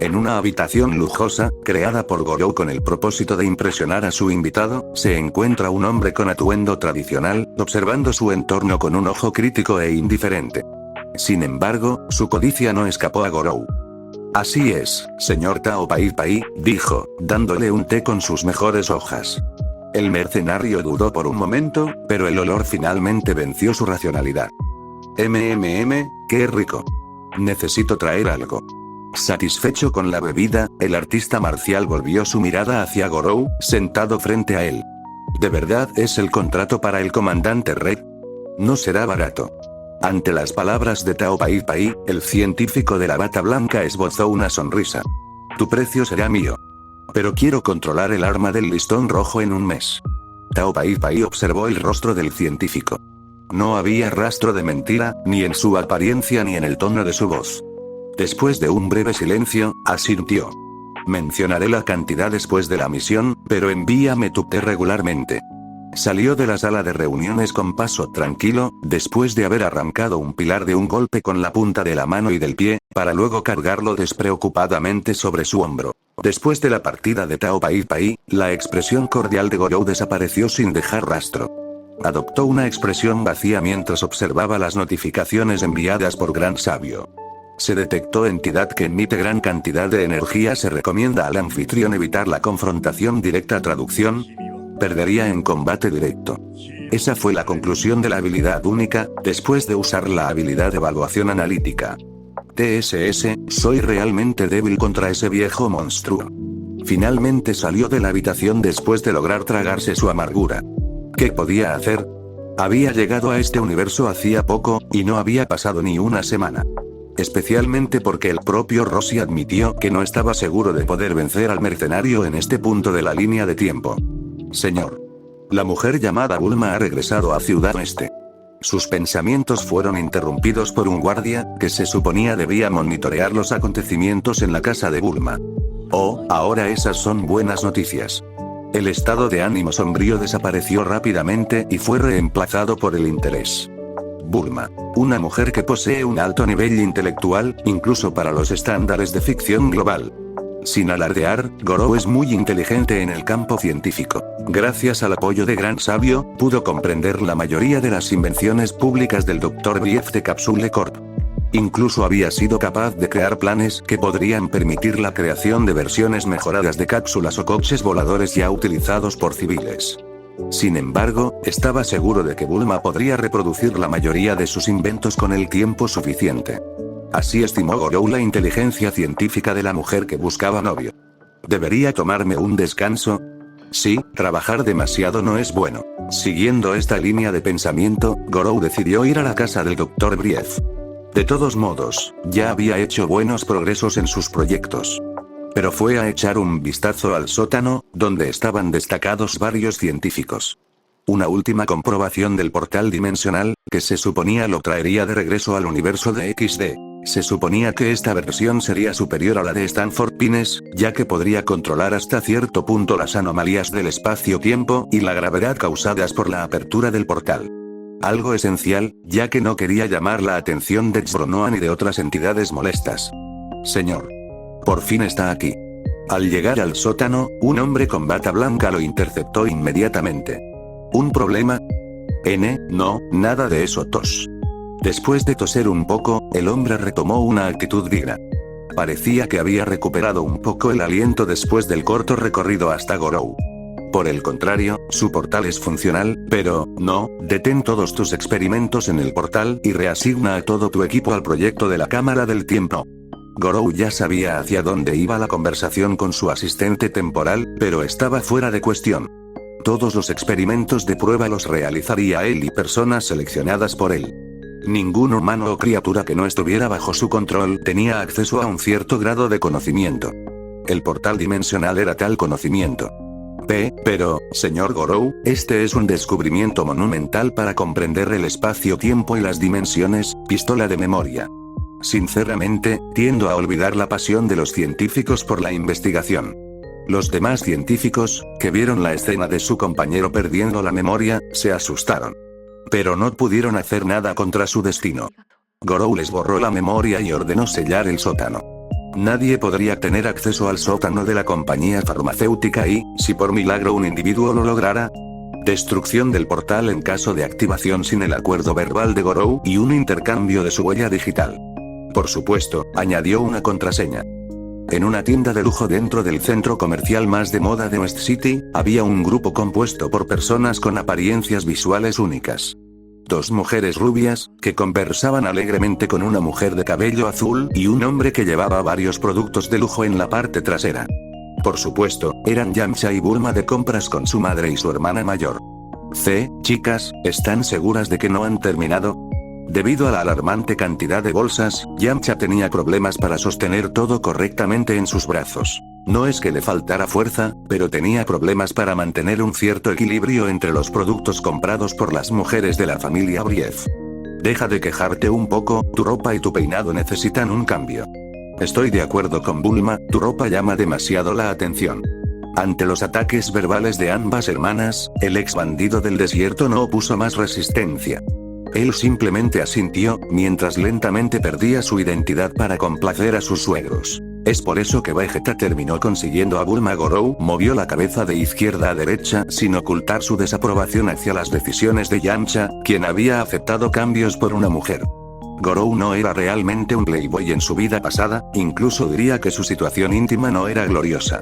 Speaker 1: En una habitación lujosa, creada por Gorou con el propósito de impresionar a su invitado, se encuentra un hombre con atuendo tradicional, observando su entorno con un ojo crítico e indiferente. Sin embargo, su codicia no escapó a Gorou. Así es, señor Tao Pai Pai, dijo, dándole un té con sus mejores hojas. El mercenario dudó por un momento, pero el olor finalmente venció su racionalidad. Qué rico. Necesito traer algo. Satisfecho con la bebida, el artista marcial volvió su mirada hacia Gorou, sentado frente a él. ¿De verdad es el contrato para el comandante Red? No será barato. Ante las palabras de Tao Pai Pai, el científico de la bata blanca esbozó una sonrisa. Tu precio será mío. Pero quiero controlar el arma del listón rojo en un mes. Tao Pai Pai observó el rostro del científico. No había rastro de mentira, ni en su apariencia ni en el tono de su voz. Después de un breve silencio, asintió. Mencionaré la cantidad después de la misión, pero envíame tu té regularmente. Salió de la sala de reuniones con paso tranquilo, después de haber arrancado un pilar de un golpe con la punta de la mano y del pie, para luego cargarlo despreocupadamente sobre su hombro. Después de la partida de Tao Pai Pai, la expresión cordial de Gorou desapareció sin dejar rastro. Adoptó una expresión vacía mientras observaba las notificaciones enviadas por Gran Sabio. Se detectó entidad que emite gran cantidad de energía. Se recomienda al anfitrión evitar la confrontación directa. Traducción: perdería en combate directo. Esa fue la conclusión de la habilidad única, después de usar la habilidad evaluación analítica. TSS, soy realmente débil contra ese viejo monstruo. Finalmente salió de la habitación después de lograr tragarse su amargura. ¿Qué podía hacer? Había llegado a este universo hacía poco, y no había pasado ni una semana. Especialmente porque el propio Rossi admitió que no estaba seguro de poder vencer al mercenario en este punto de la línea de tiempo. Señor. La mujer llamada Bulma ha regresado a Ciudad Oeste. Sus pensamientos fueron interrumpidos por un guardia, que se suponía debía monitorear los acontecimientos en la casa de Bulma. Oh, ahora esas son buenas noticias. El estado de ánimo sombrío desapareció rápidamente y fue reemplazado por el interés. Bulma. Una mujer que posee un alto nivel intelectual, incluso para los estándares de ficción global. Sin alardear, Gorou es muy inteligente en el campo científico. Gracias al apoyo de Gran Sabio, pudo comprender la mayoría de las invenciones públicas del Dr. Brief de Capsule Corp. Incluso había sido capaz de crear planes que podrían permitir la creación de versiones mejoradas de cápsulas o coches voladores ya utilizados por civiles. Sin embargo, estaba seguro de que Bulma podría reproducir la mayoría de sus inventos con el tiempo suficiente. Así estimó Gorou la inteligencia científica de la mujer que buscaba novio. ¿Debería tomarme un descanso? Sí, trabajar demasiado no es bueno. Siguiendo esta línea de pensamiento, Gorou decidió ir a la casa del Dr. Brief. De todos modos, ya había hecho buenos progresos en sus proyectos. Pero fue a echar un vistazo al sótano, donde estaban destacados varios científicos. Una última comprobación del portal dimensional, que se suponía lo traería de regreso al universo de XD. Se suponía que esta versión sería superior a la de Stanford Pines, ya que podría controlar hasta cierto punto las anomalías del espacio-tiempo y la gravedad causadas por la apertura del portal. Algo esencial, ya que no quería llamar la atención de Zbronoa ni de otras entidades molestas. Señor. Por fin está aquí. Al llegar al sótano, un hombre con bata blanca lo interceptó inmediatamente. ¿Un problema? No, nada de eso, tos. Después de toser un poco, el hombre retomó una actitud digna. Parecía que había recuperado un poco el aliento después del corto recorrido hasta Gorou. Por el contrario, su portal es funcional, pero, no, detén todos tus experimentos en el portal y reasigna a todo tu equipo al proyecto de la cámara del tiempo. Gorou ya sabía hacia dónde iba la conversación con su asistente temporal, pero estaba fuera de cuestión. Todos los experimentos de prueba los realizaría él y personas seleccionadas por él. Ningún humano o criatura que no estuviera bajo su control tenía acceso a un cierto grado de conocimiento. El portal dimensional era tal conocimiento. Pero, señor Gorou, este es un descubrimiento monumental para comprender el espacio-tiempo y las dimensiones, pistola de memoria. Sinceramente, tiendo a olvidar la pasión de los científicos por la investigación. Los demás científicos, que vieron la escena de su compañero perdiendo la memoria, se asustaron. Pero no pudieron hacer nada contra su destino. Gorou les borró la memoria y ordenó sellar el sótano. Nadie podría tener acceso al sótano de la compañía farmacéutica y, si por milagro un individuo lo lograra, destrucción del portal en caso de activación sin el acuerdo verbal de Gorou y un intercambio de su huella digital. Por supuesto, añadió una contraseña. En una tienda de lujo dentro del centro comercial más de moda de West City, había un grupo compuesto por personas con apariencias visuales únicas. Dos mujeres rubias, que conversaban alegremente con una mujer de cabello azul y un hombre que llevaba varios productos de lujo en la parte trasera. Por supuesto, eran Yamcha y Bulma de compras con su madre y su hermana mayor. Chicas, ¿están seguras de que no han terminado? Debido a la alarmante cantidad de bolsas, Yamcha tenía problemas para sostener todo correctamente en sus brazos. No es que le faltara fuerza, pero tenía problemas para mantener un cierto equilibrio entre los productos comprados por las mujeres de la familia Brief. Deja de quejarte un poco, tu ropa y tu peinado necesitan un cambio. Estoy de acuerdo con Bulma, tu ropa llama demasiado la atención. Ante los ataques verbales de ambas hermanas, el ex bandido del desierto no opuso más resistencia. Él simplemente asintió, mientras lentamente perdía su identidad para complacer a sus suegros. Es por eso que Vegeta terminó consiguiendo a Bulma. Gorou movió la cabeza de izquierda a derecha sin ocultar su desaprobación hacia las decisiones de Yamcha, quien había aceptado cambios por una mujer. Gorou no era realmente un playboy en su vida pasada, incluso diría que su situación íntima no era gloriosa.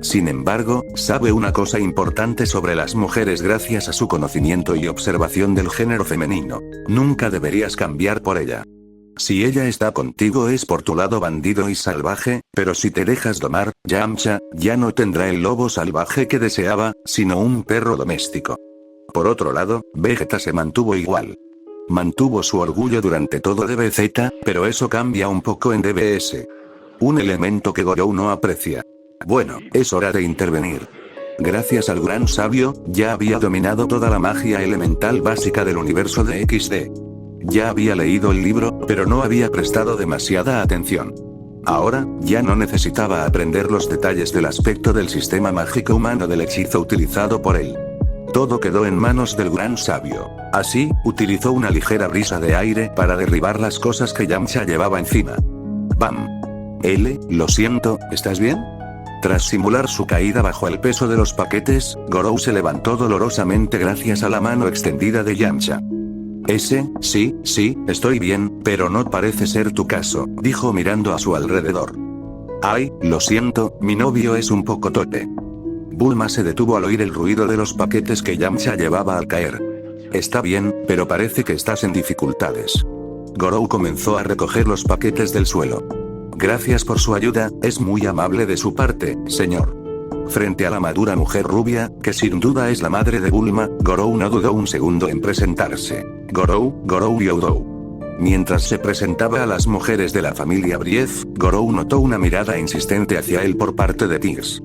Speaker 1: Sin embargo, sabe una cosa importante sobre las mujeres gracias a su conocimiento y observación del género femenino. Nunca deberías cambiar por ella. Si ella está contigo es por tu lado bandido y salvaje, pero si te dejas domar, Yamcha, ya no tendrá el lobo salvaje que deseaba, sino un perro doméstico. Por otro lado, Vegeta se mantuvo igual. Mantuvo su orgullo durante todo DBZ, pero eso cambia un poco en DBS. Un elemento que Gorou no aprecia. Bueno, es hora de intervenir. Gracias al gran sabio, ya había dominado toda la magia elemental básica del universo de XD. Ya había leído el libro, pero no había prestado demasiada atención. Ahora, ya no necesitaba aprender los detalles del aspecto del sistema mágico humano del hechizo utilizado por él. Todo quedó en manos del gran sabio. Así, utilizó una ligera brisa de aire para derribar las cosas que Yamcha llevaba encima. ¡Bam! Lo siento, ¿estás bien? Tras simular su caída bajo el peso de los paquetes, Gorou se levantó dolorosamente gracias a la mano extendida de Yamcha. Sí, estoy bien, pero no parece ser tu caso, dijo mirando a su alrededor. Ay, lo siento, mi novio es un poco torpe. Bulma se detuvo al oír el ruido de los paquetes que Yamcha llevaba al caer. Está bien, pero parece que estás en dificultades. Gorou comenzó a recoger los paquetes del suelo. Gracias por su ayuda, es muy amable de su parte, señor. Frente a la madura mujer rubia, que sin duda es la madre de Bulma, Gorou no dudó un segundo en presentarse. Gorou Youdou. Mientras se presentaba a las mujeres de la familia Brief, Gorou notó una mirada insistente hacia él por parte de Tiggs.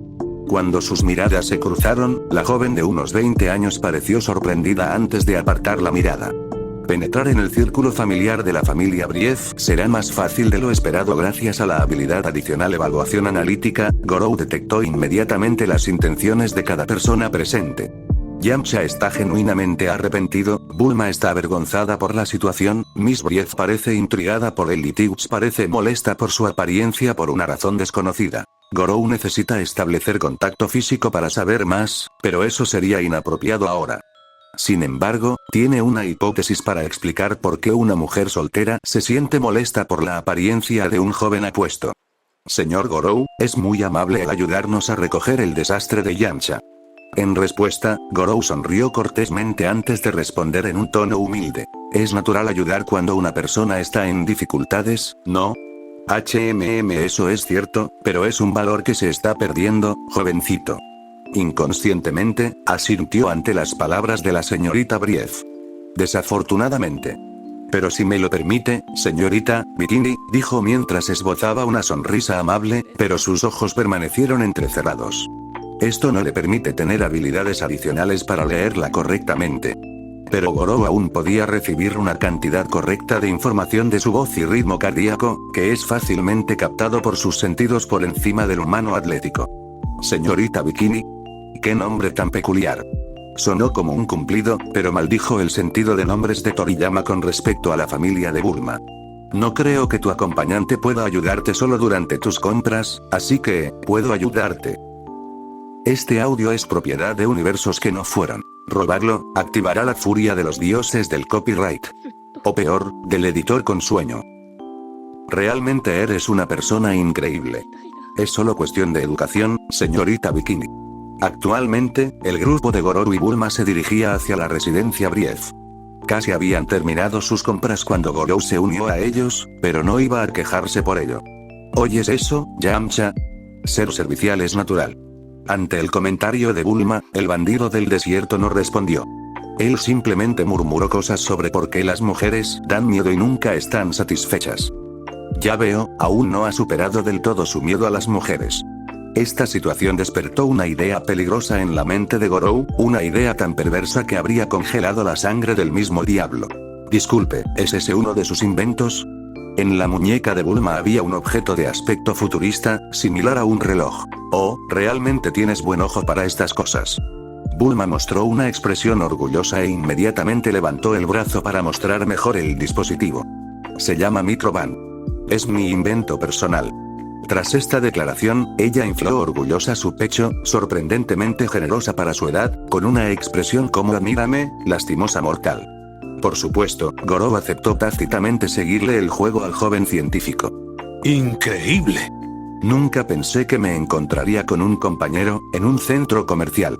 Speaker 1: Cuando sus miradas se cruzaron, la joven de unos 20 años pareció sorprendida antes de apartar la mirada. Penetrar en el círculo familiar de la familia Brief será más fácil de lo esperado gracias a la habilidad adicional evaluación analítica. Gorou detectó inmediatamente las intenciones de cada persona presente. Yamcha está genuinamente arrepentido, Bulma está avergonzada por la situación, Miss Brief parece intrigada por él y Tiggs parece molesta por su apariencia por una razón desconocida. Gorou necesita establecer contacto físico para saber más, pero eso sería inapropiado ahora. Sin embargo, tiene una hipótesis para explicar por qué una mujer soltera se siente molesta por la apariencia de un joven apuesto. Señor Gorou, es muy amable el ayudarnos a recoger el desastre de Yamcha. En respuesta, Gorou sonrió cortésmente antes de responder en un tono humilde. ¿Es natural ayudar cuando una persona está en dificultades, no? Eso es cierto, pero es un valor que se está perdiendo, jovencito. Inconscientemente, asintió ante las palabras de la señorita Brief. Desafortunadamente. Pero si me lo permite, señorita Bikini, dijo mientras esbozaba una sonrisa amable, pero sus ojos permanecieron entrecerrados. Esto no le permite tener habilidades adicionales para leerla correctamente. Pero Gorou aún podía recibir una cantidad correcta de información de su voz y ritmo cardíaco, que es fácilmente captado por sus sentidos por encima del humano atlético. Señorita Bikini. ¡Qué nombre tan peculiar! Sonó como un cumplido, pero maldijo el sentido de nombres de Toriyama con respecto a la familia de Bulma. No creo que tu acompañante pueda ayudarte solo durante tus compras, así que, puedo ayudarte. Este audio es propiedad de Universos que no fueron. Robarlo, activará la furia de los dioses del copyright. O peor, del editor con sueño. Realmente eres una persona increíble. Es solo cuestión de educación, señorita Bikini. Actualmente, el grupo de Gorou y Bulma se dirigía hacia la residencia Brief. Casi habían terminado sus compras cuando Gorou se unió a ellos, pero no iba a quejarse por ello. ¿Oyes eso, Yamcha? Ser servicial es natural. Ante el comentario de Bulma, el bandido del desierto no respondió. Él simplemente murmuró cosas sobre por qué las mujeres dan miedo y nunca están satisfechas. Ya veo, aún no ha superado del todo su miedo a las mujeres. Esta situación despertó una idea peligrosa en la mente de Gorou, una idea tan perversa que habría congelado la sangre del mismo diablo. Disculpe, ¿es ese uno de sus inventos? En la muñeca de Bulma había un objeto de aspecto futurista, similar a un reloj. Oh, realmente tienes buen ojo para estas cosas. Bulma mostró una expresión orgullosa e inmediatamente levantó el brazo para mostrar mejor el dispositivo. Se llama Microban. Es mi invento personal. Tras esta declaración, ella infló orgullosa su pecho, sorprendentemente generosa para su edad, con una expresión como mírame, lastimosa mortal. Por supuesto, Gorou aceptó tácitamente seguirle el juego al joven científico. ¡Increíble! Nunca pensé que me encontraría con un compañero, en un centro comercial.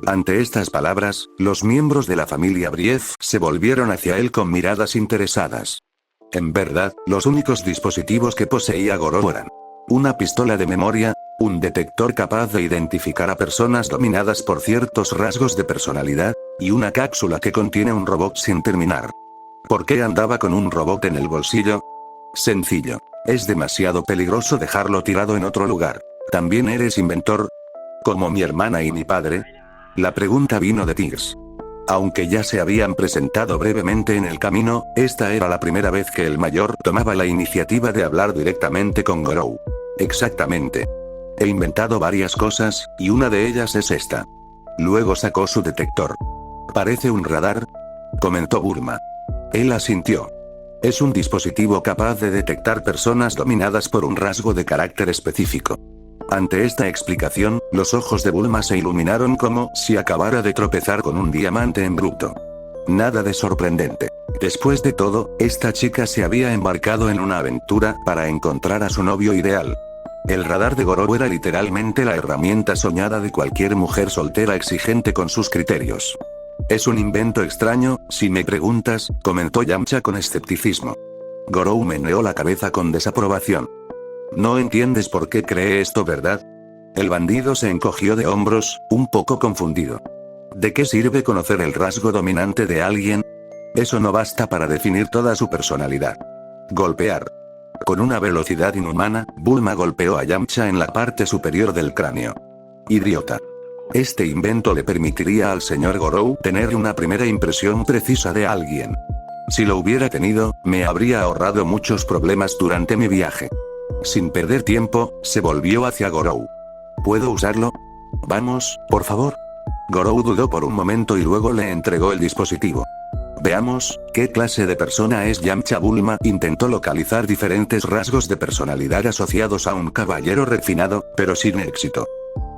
Speaker 1: Ante estas palabras, los miembros de la familia Brief se volvieron hacia él con miradas interesadas. En verdad, los únicos dispositivos que poseía Gorou eran una pistola de memoria, un detector capaz de identificar a personas dominadas por ciertos rasgos de personalidad, y una cápsula que contiene un robot sin terminar. ¿Por qué andaba con un robot en el bolsillo? Sencillo. Es demasiado peligroso dejarlo tirado en otro lugar. ¿También eres inventor? ¿Como mi hermana y mi padre? La pregunta vino de Tiggs. Aunque ya se habían presentado brevemente en el camino, esta era la primera vez que el mayor tomaba la iniciativa de hablar directamente con Gorou. Exactamente. He inventado varias cosas, y una de ellas es esta. Luego sacó su detector. ¿Parece un radar?, comentó Bulma. Él asintió. Es un dispositivo capaz de detectar personas dominadas por un rasgo de carácter específico. Ante esta explicación, los ojos de Bulma se iluminaron como si acabara de tropezar con un diamante en bruto. Nada de sorprendente. Después de todo, esta chica se había embarcado en una aventura para encontrar a su novio ideal. El radar de Gorou era literalmente la herramienta soñada de cualquier mujer soltera exigente con sus criterios. Es un invento extraño, si me preguntas, comentó Yamcha con escepticismo. Gorou meneó la cabeza con desaprobación. No entiendes por qué cree esto, ¿verdad? El bandido se encogió de hombros, un poco confundido. ¿De qué sirve conocer el rasgo dominante de alguien? Eso no basta para definir toda su personalidad. Golpear. Con una velocidad inhumana, Bulma golpeó a Yamcha en la parte superior del cráneo. Idiota. Este invento le permitiría al señor Gorou tener una primera impresión precisa de alguien. Si lo hubiera tenido, me habría ahorrado muchos problemas durante mi viaje. Sin perder tiempo, se volvió hacia Gorou. ¿Puedo usarlo? Vamos, por favor. Gorou dudó por un momento y luego le entregó el dispositivo. Veamos, ¿qué clase de persona es Yamcha? Bulma intentó localizar diferentes rasgos de personalidad asociados a un caballero refinado, pero sin éxito.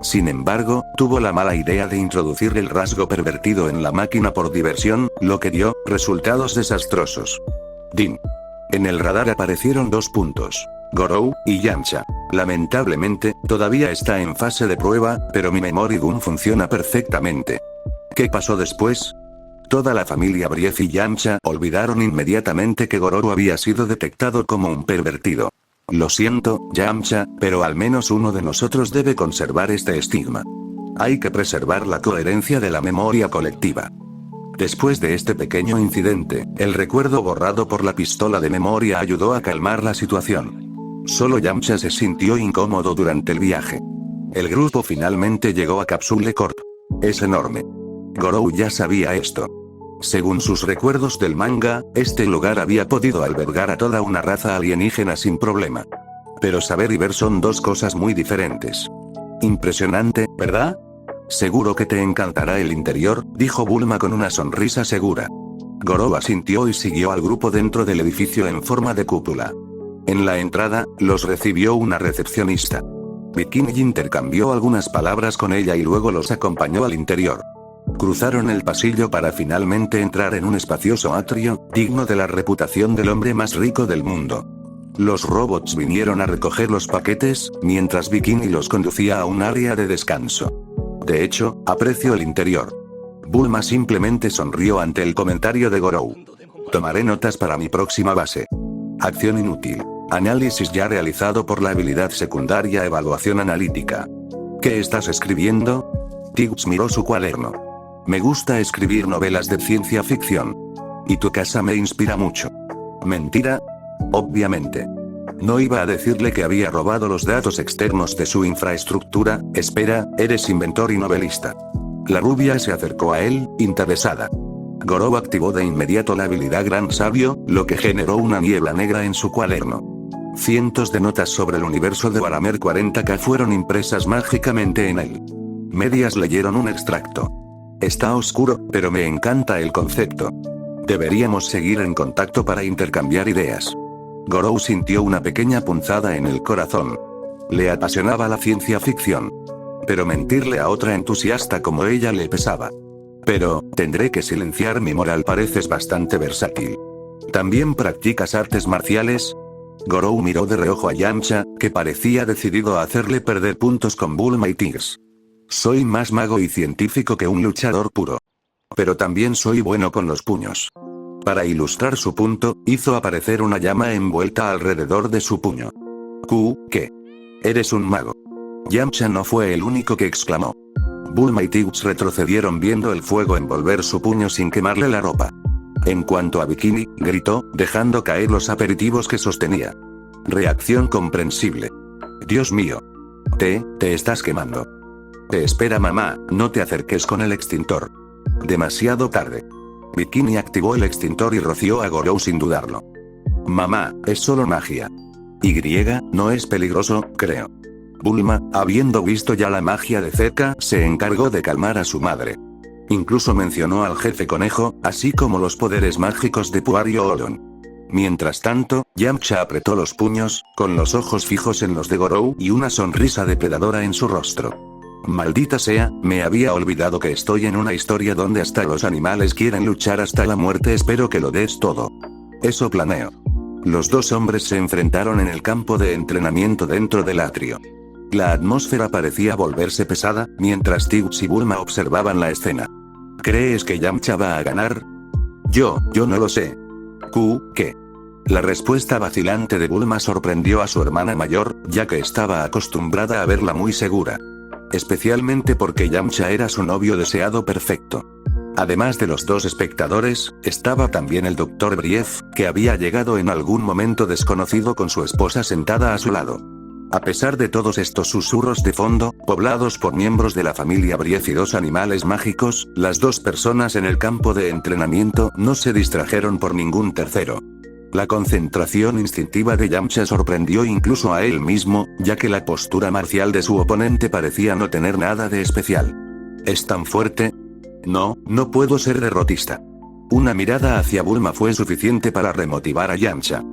Speaker 1: Sin embargo, tuvo la mala idea de introducir el rasgo pervertido en la máquina por diversión, lo que dio resultados desastrosos. Din. En el radar aparecieron 2 puntos. Gorou y Yamcha. Lamentablemente, todavía está en fase de prueba, pero mi Memory Gun funciona perfectamente. ¿Qué pasó después? Toda la familia Brief y Yamcha olvidaron inmediatamente que Gorou había sido detectado como un pervertido. Lo siento, Yamcha, pero al menos uno de nosotros debe conservar este estigma. Hay que preservar la coherencia de la memoria colectiva. Después de este pequeño incidente, el recuerdo borrado por la pistola de memoria ayudó a calmar la situación. Solo Yamcha se sintió incómodo durante el viaje. El grupo finalmente llegó a Capsule Corp. Es enorme. Gorou ya sabía esto. Según sus recuerdos del manga, este lugar había podido albergar a toda una raza alienígena sin problema. Pero saber y ver son 2 cosas muy diferentes. Impresionante, ¿verdad? Seguro que te encantará el interior, dijo Bulma con una sonrisa segura. Gorou asintió y siguió al grupo dentro del edificio en forma de cúpula. En la entrada, los recibió una recepcionista. Bikini intercambió algunas palabras con ella y luego los acompañó al interior. Cruzaron el pasillo para finalmente entrar en un espacioso atrio, digno de la reputación del hombre más rico del mundo. Los robots vinieron a recoger los paquetes, mientras Bikini los conducía a un área de descanso. De hecho, aprecio el interior. Bulma simplemente sonrió ante el comentario de Gorou. Tomaré notas para mi próxima base. Acción inútil. Análisis ya realizado por la habilidad secundaria Evaluación analítica. ¿Qué estás escribiendo? Tiggs miró su cuaderno. Me gusta escribir novelas de ciencia ficción. Y tu casa me inspira mucho. ¿Mentira? Obviamente. No iba a decirle que había robado los datos externos de su infraestructura. Espera, eres inventor y novelista. La rubia se acercó a él, interesada. Gorou activó de inmediato la habilidad Gran Sabio, lo que generó una niebla negra en su cuaderno. Cientos de notas sobre el universo de Warhammer 40K fueron impresas mágicamente en él. Medias leyeron un extracto. Está oscuro, pero me encanta el concepto. Deberíamos seguir en contacto para intercambiar ideas. Gorou sintió una pequeña punzada en el corazón. Le apasionaba la ciencia ficción. Pero mentirle a otra entusiasta como ella le pesaba. Pero, tendré que silenciar mi moral. Pareces bastante versátil. ¿También practicas artes marciales? Gorou miró de reojo a Yamcha, que parecía decidido a hacerle perder puntos con Bulma y Tiggs. Soy más mago y científico que un luchador puro. Pero también soy bueno con los puños. Para ilustrar su punto, hizo aparecer una llama envuelta alrededor de su puño. ¿Qué? Eres un mago. Yamcha no fue el único que exclamó. Bulma y Tiggs retrocedieron viendo el fuego envolver su puño sin quemarle la ropa. En cuanto a Bikini, gritó, dejando caer los aperitivos que sostenía. Reacción comprensible. Dios mío. Te estás quemando. Te espera mamá, no te acerques con el extintor. Demasiado tarde. Bikini activó el extintor y roció a Gorou sin dudarlo. Mamá, es solo magia. No es peligroso, creo. Bulma, habiendo visto ya la magia de cerca, se encargó de calmar a su madre. Incluso mencionó al jefe conejo, así como los poderes mágicos de Puario Olon. Mientras tanto, Yamcha apretó los puños, con los ojos fijos en los de Gorou y una sonrisa depredadora en su rostro. Maldita sea, me había olvidado que estoy en una historia donde hasta los animales quieren luchar hasta la muerte. Espero que lo des todo. Eso planeo. Los dos hombres se enfrentaron en el campo de entrenamiento dentro del atrio. La atmósfera parecía volverse pesada, mientras Tibbs y Bulma observaban la escena. ¿Crees que Yamcha va a ganar? Yo no lo sé. ¿Qué? La respuesta vacilante de Bulma sorprendió a su hermana mayor, ya que estaba acostumbrada a verla muy segura. Especialmente porque Yamcha era su novio deseado perfecto. Además de los dos espectadores, estaba también el Dr. Brief, que había llegado en algún momento desconocido con su esposa sentada a su lado. A pesar de todos estos susurros de fondo, poblados por miembros de la familia Brief y dos animales mágicos, las dos personas en el campo de entrenamiento no se distrajeron por ningún tercero. La concentración instintiva de Yamcha sorprendió incluso a él mismo, ya que la postura marcial de su oponente parecía no tener nada de especial. ¿Es tan fuerte? No puedo ser derrotista. Una mirada hacia Bulma fue suficiente para remotivar a Yamcha.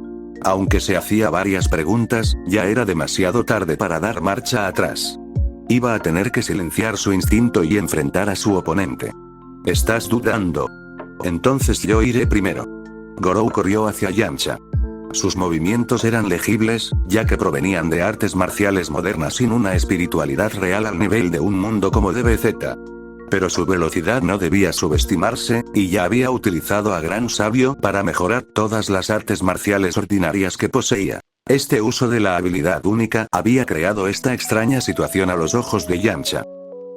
Speaker 1: Aunque se hacía varias preguntas, ya era demasiado tarde para dar marcha atrás. Iba a tener que silenciar su instinto y enfrentar a su oponente. ¿Estás dudando? Entonces yo iré primero. Gorou corrió hacia Yamcha. Sus movimientos eran legibles, ya que provenían de artes marciales modernas sin una espiritualidad real al nivel de un mundo como DBZ. Pero su velocidad no debía subestimarse, y ya había utilizado a Gran Sabio para mejorar todas las artes marciales ordinarias que poseía. Este uso de la habilidad única había creado esta extraña situación a los ojos de Yamcha.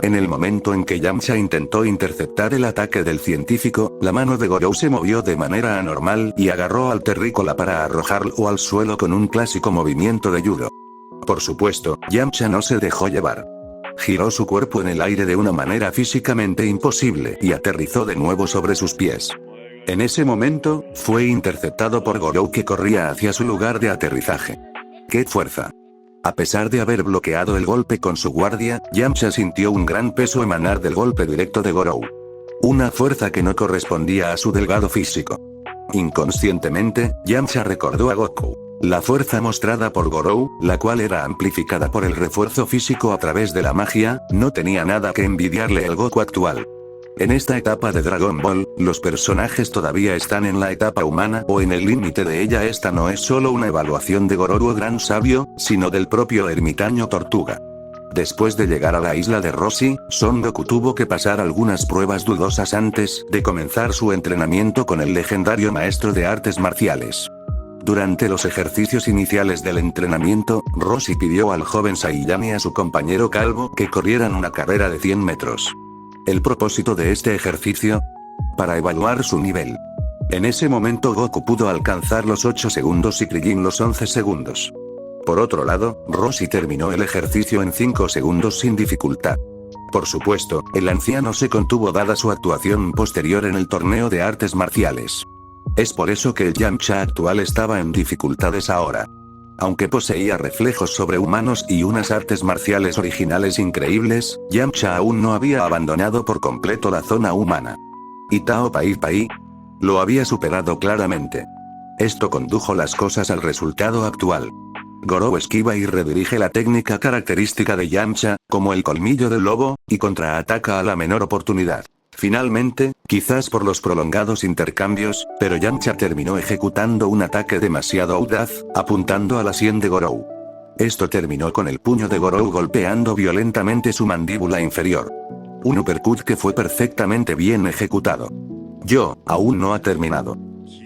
Speaker 1: En el momento en que Yamcha intentó interceptar el ataque del científico, la mano de Gorou se movió de manera anormal y agarró al terrícola para arrojarlo al suelo con un clásico movimiento de judo. Por supuesto, Yamcha no se dejó llevar. Giró su cuerpo en el aire de una manera físicamente imposible y aterrizó de nuevo sobre sus pies. En ese momento, fue interceptado por Gorou, que corría hacia su lugar de aterrizaje. ¡Qué fuerza! A pesar de haber bloqueado el golpe con su guardia, Yamcha sintió un gran peso emanar del golpe directo de Gorou. Una fuerza que no correspondía a su delgado físico. Inconscientemente, Yamcha recordó a Goku. La fuerza mostrada por Gorou, la cual era amplificada por el refuerzo físico a través de la magia, no tenía nada que envidiarle al Goku actual. En esta etapa de Dragon Ball, los personajes todavía están en la etapa humana o en el límite de ella. Esta no es solo una evaluación de Gorou Gran Sabio, sino del propio ermitaño Tortuga. Después de llegar a la isla de Roshi, Son Goku tuvo que pasar algunas pruebas dudosas antes de comenzar su entrenamiento con el legendario maestro de artes marciales. Durante los ejercicios iniciales del entrenamiento, Roshi pidió al joven Saiyama y a su compañero calvo que corrieran una carrera de 100 metros. El propósito de este ejercicio: para evaluar su nivel. En ese momento Goku pudo alcanzar los 8 segundos y Krillin los 11 segundos. Por otro lado, Roshi terminó el ejercicio en 5 segundos sin dificultad. Por supuesto, el anciano se contuvo dada su actuación posterior en el torneo de artes marciales. Es por eso que el Yamcha actual estaba en dificultades ahora. Aunque poseía reflejos sobrehumanos y unas artes marciales originales increíbles, Yamcha aún no había abandonado por completo la zona humana. ¿Y Tao Pai Pai? Lo había superado claramente. Esto condujo las cosas al resultado actual. Gorou esquiva y redirige la técnica característica de Yamcha, como el colmillo del lobo, y contraataca a la menor oportunidad. Finalmente, quizás por los prolongados intercambios, pero Yamcha terminó ejecutando un ataque demasiado audaz, apuntando a la sien de Gorou. Esto terminó con el puño de Gorou golpeando violentamente su mandíbula inferior. Un uppercut que fue perfectamente bien ejecutado. Aún no ha terminado.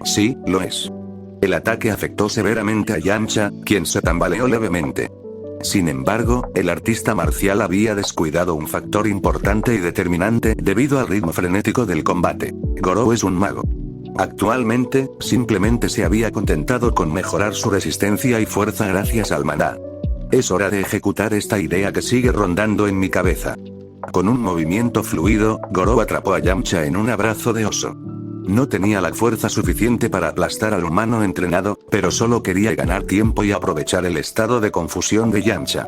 Speaker 1: Sí, lo es. El ataque afectó severamente a Yamcha, quien se tambaleó levemente. Sin embargo, el artista marcial había descuidado un factor importante y determinante debido al ritmo frenético del combate. Gorou es un mago. Actualmente, simplemente se había contentado con mejorar su resistencia y fuerza gracias al maná. Es hora de ejecutar esta idea que sigue rondando en mi cabeza. Con un movimiento fluido, Gorou atrapó a Yamcha en un abrazo de oso. No tenía la fuerza suficiente para aplastar al humano entrenado, pero solo quería ganar tiempo y aprovechar el estado de confusión de Yamcha.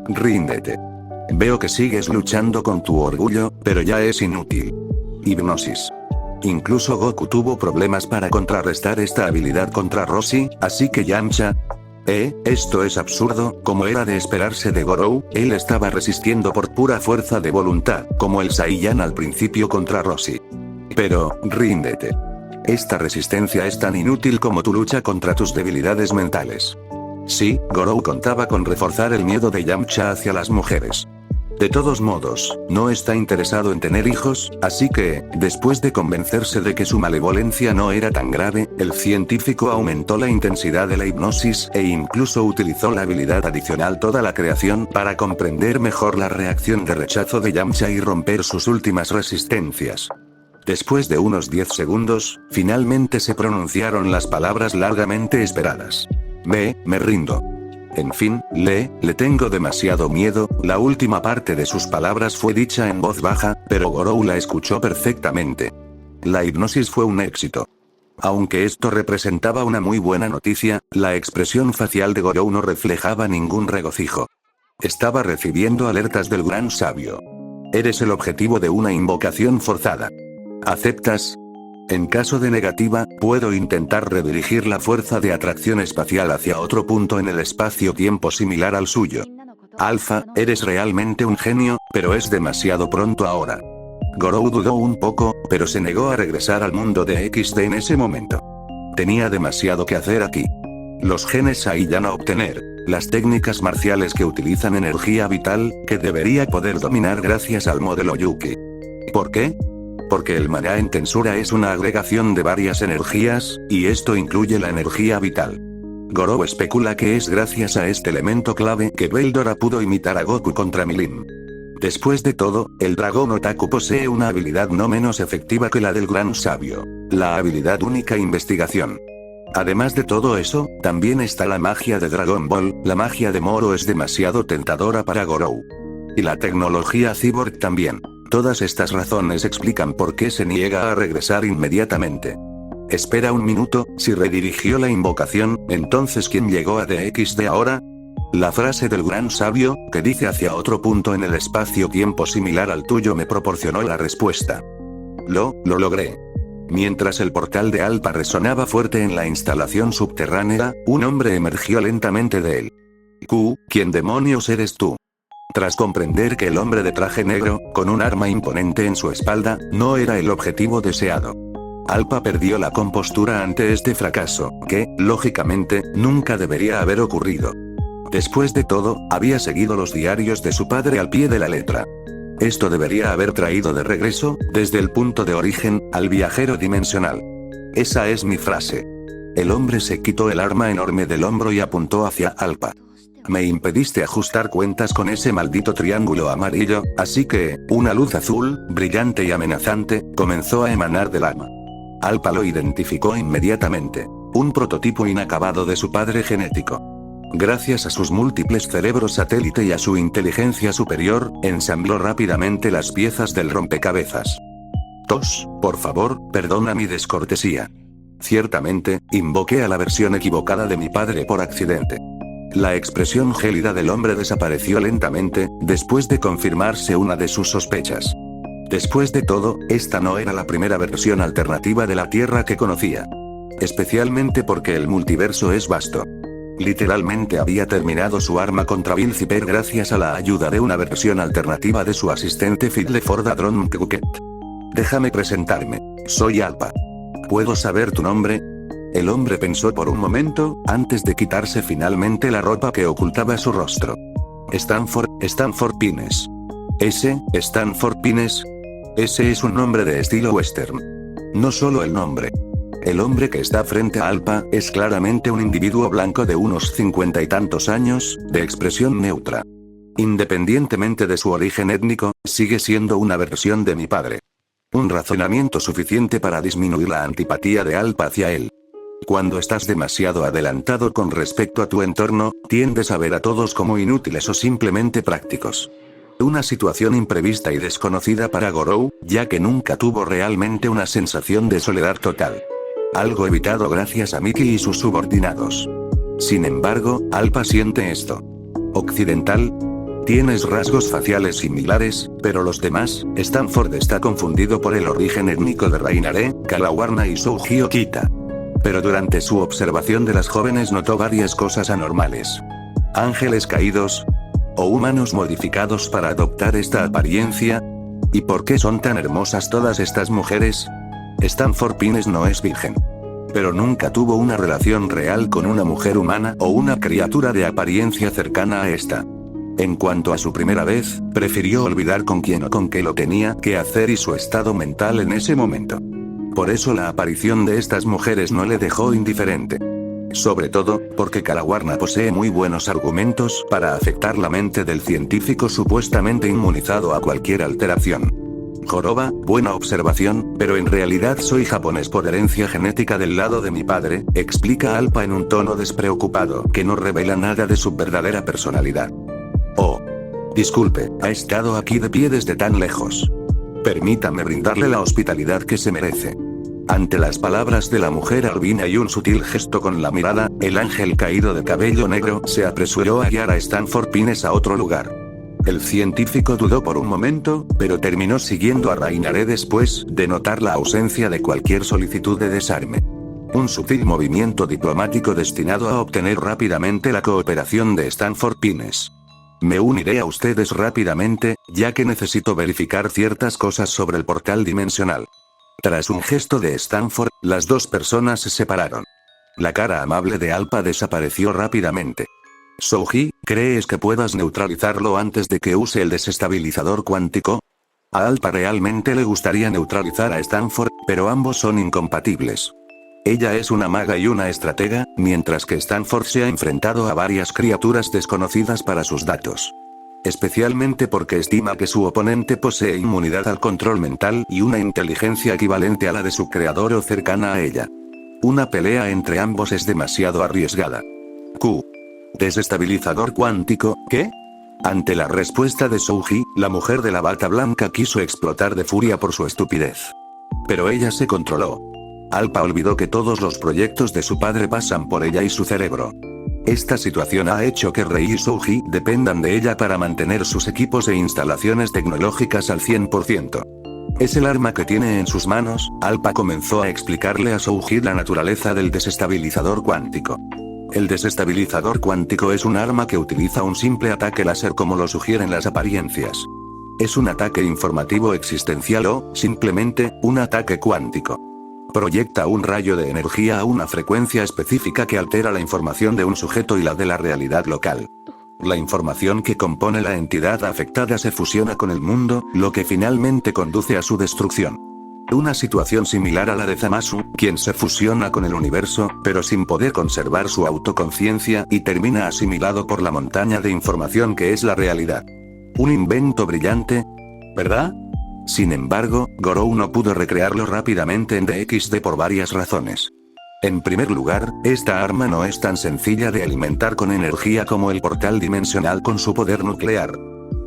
Speaker 1: Ríndete. Veo que sigues luchando con tu orgullo, pero ya es inútil. Hipnosis. Incluso Goku tuvo problemas para contrarrestar esta habilidad contra Roshi, así que Yamcha... Esto es absurdo, como era de esperarse de Gorou, él estaba resistiendo por pura fuerza de voluntad, como el Saiyan al principio contra Roshi. Pero, ríndete. Esta resistencia es tan inútil como tu lucha contra tus debilidades mentales. Sí, Gorou contaba con reforzar el miedo de Yamcha hacia las mujeres. De todos modos, no está interesado en tener hijos, así que, después de convencerse de que su malevolencia no era tan grave, el científico aumentó la intensidad de la hipnosis e incluso utilizó la habilidad adicional toda la creación para comprender mejor la reacción de rechazo de Yamcha y romper sus últimas resistencias. Después de unos 10 segundos, finalmente se pronunciaron las palabras largamente esperadas. Me rindo. En fin, le tengo demasiado miedo. La última parte de sus palabras fue dicha en voz baja, pero Gorou la escuchó perfectamente. La hipnosis fue un éxito. Aunque esto representaba una muy buena noticia, la expresión facial de Gorou no reflejaba ningún regocijo. Estaba recibiendo alertas del gran sabio. Eres el objetivo de una invocación forzada. ¿Aceptas? En caso de negativa, puedo intentar redirigir la fuerza de atracción espacial hacia otro punto en el espacio-tiempo similar al suyo. Alpha, eres realmente un genio, pero es demasiado pronto ahora. Gorou dudó un poco, pero se negó a regresar al mundo de XD en ese momento. Tenía demasiado que hacer aquí. Los genes Saiyan a obtener, las técnicas marciales que utilizan energía vital, que debería poder dominar gracias al modelo Yuki. ¿Por qué? Porque el maná en Tensura es una agregación de varias energías, y esto incluye la energía vital. Gorou especula que es gracias a este elemento clave que Veldora pudo imitar a Goku contra Milin. Después de todo, el dragón Otaku posee una habilidad no menos efectiva que la del gran sabio. La habilidad única investigación. Además de todo eso, también está la magia de Dragon Ball. La magia de Moro es demasiado tentadora para Gorou. Y la tecnología Cyborg también. Todas estas razones explican por qué se niega a regresar inmediatamente. Espera un minuto, si redirigió la invocación, entonces ¿quién llegó a DXD ahora? La frase del gran sabio, que dice hacia otro punto en el espacio-tiempo similar al tuyo, me proporcionó la respuesta. Lo logré. Mientras el portal de Alpha resonaba fuerte en la instalación subterránea, un hombre emergió lentamente de él. ¿Quién demonios eres tú? Tras comprender que el hombre de traje negro, con un arma imponente en su espalda, no era el objetivo deseado. Alpha perdió la compostura ante este fracaso, que, lógicamente, nunca debería haber ocurrido. Después de todo, había seguido los diarios de su padre al pie de la letra. Esto debería haber traído de regreso, desde el punto de origen, al viajero dimensional. Esa es mi frase. El hombre se quitó el arma enorme del hombro y apuntó hacia Alpha. Me impediste ajustar cuentas con ese maldito triángulo amarillo, así que, una luz azul, brillante y amenazante, comenzó a emanar del arma. Alpha lo identificó inmediatamente. Un prototipo inacabado de su padre genético. Gracias a sus múltiples cerebros satélite y a su inteligencia superior, ensambló rápidamente las piezas del rompecabezas. Por favor, perdona mi descortesía. Ciertamente, invoqué a la versión equivocada de mi padre por accidente. La expresión gélida del hombre desapareció lentamente, después de confirmarse una de sus sospechas. Después de todo, esta no era la primera versión alternativa de la Tierra que conocía. Especialmente porque el multiverso es vasto. Literalmente había terminado su arma contra Bill Zipper gracias a la ayuda de una versión alternativa de su asistente Fiddleford Adron Mkuket. Déjame presentarme. Soy Alpha. ¿Puedo saber tu nombre? El hombre pensó por un momento, antes de quitarse finalmente la ropa que ocultaba su rostro. Stanford Pines. Stanford Pines. Ese es un nombre de estilo western. No solo el nombre. El hombre que está frente a Alpha es claramente un individuo blanco de unos 50 y tantos años, de expresión neutra. Independientemente de su origen étnico, sigue siendo una versión de mi padre. Un razonamiento suficiente para disminuir la antipatía de Alpha hacia él. Cuando estás demasiado adelantado con respecto a tu entorno, tiendes a ver a todos como inútiles o simplemente prácticos. Una situación imprevista y desconocida para Gorou, ya que nunca tuvo realmente una sensación de soledad total. Algo evitado gracias a Mickey y sus subordinados. Sin embargo, Alpha siente esto. Occidental. Tienes rasgos faciales similares, pero los demás. Stanford está confundido por el origen étnico de Rainare, Kalawarna y Souji Okita. Pero durante su observación de las jóvenes notó varias cosas anormales. ¿Ángeles caídos? ¿O humanos modificados para adoptar esta apariencia? ¿Y por qué son tan hermosas todas estas mujeres? Stanford Pines no es virgen. Pero nunca tuvo una relación real con una mujer humana o una criatura de apariencia cercana a esta. En cuanto a su primera vez, prefirió olvidar con quién o con qué lo tenía que hacer y su estado mental en ese momento. Por eso la aparición de estas mujeres no le dejó indiferente. Sobre todo, porque Calawarna posee muy buenos argumentos para afectar la mente del científico supuestamente inmunizado a cualquier alteración. Joroba, buena observación, pero en realidad soy japonés por herencia genética del lado de mi padre, explica Alpa en un tono despreocupado que no revela nada de su verdadera personalidad. Oh. Disculpe, ha estado aquí de pie desde tan lejos. Permítame brindarle la hospitalidad que se merece. Ante las palabras de la mujer albina y un sutil gesto con la mirada, el ángel caído de cabello negro se apresuró a guiar a Stanford Pines a otro lugar. El científico dudó por un momento, pero terminó siguiendo a Rainare después de notar la ausencia de cualquier solicitud de desarme. Un sutil movimiento diplomático destinado a obtener rápidamente la cooperación de Stanford Pines. Me uniré a ustedes rápidamente, ya que necesito verificar ciertas cosas sobre el portal dimensional. Tras un gesto de Stanford, las dos personas se separaron. La cara amable de Alpa desapareció rápidamente. Souji, ¿crees que puedas neutralizarlo antes de que use el desestabilizador cuántico? A Alpa realmente le gustaría neutralizar a Stanford, pero ambos son incompatibles. Ella es una maga y una estratega, mientras que Stanford se ha enfrentado a varias criaturas desconocidas para sus datos. Especialmente porque estima que su oponente posee inmunidad al control mental y una inteligencia equivalente a la de su creador o cercana a ella. Una pelea entre ambos es demasiado arriesgada. Q. Desestabilizador cuántico, ¿qué? Ante la respuesta de Souji, la mujer de la bata blanca quiso explotar de furia por su estupidez. Pero ella se controló. Alpa olvidó que todos los proyectos de su padre pasan por ella y su cerebro. Esta situación ha hecho que Rei y Souji dependan de ella para mantener sus equipos e instalaciones tecnológicas al 100%. Es el arma que tiene en sus manos. Alpa comenzó a explicarle a Souji la naturaleza del desestabilizador cuántico. El desestabilizador cuántico es un arma que utiliza un simple ataque láser como lo sugieren las apariencias. Es un ataque informativo existencial o, simplemente, un ataque cuántico. Proyecta un rayo de energía a una frecuencia específica que altera la información de un sujeto y la de la realidad local. La información que compone la entidad afectada se fusiona con el mundo, lo que finalmente conduce a su destrucción. Una situación similar a la de Zamasu, quien se fusiona con el universo, pero sin poder conservar su autoconciencia y termina asimilado por la montaña de información que es la realidad. Un invento brillante, ¿verdad? Sin embargo, Gorou no pudo recrearlo rápidamente en DXD por varias razones. En primer lugar, esta arma no es tan sencilla de alimentar con energía como el portal dimensional con su poder nuclear.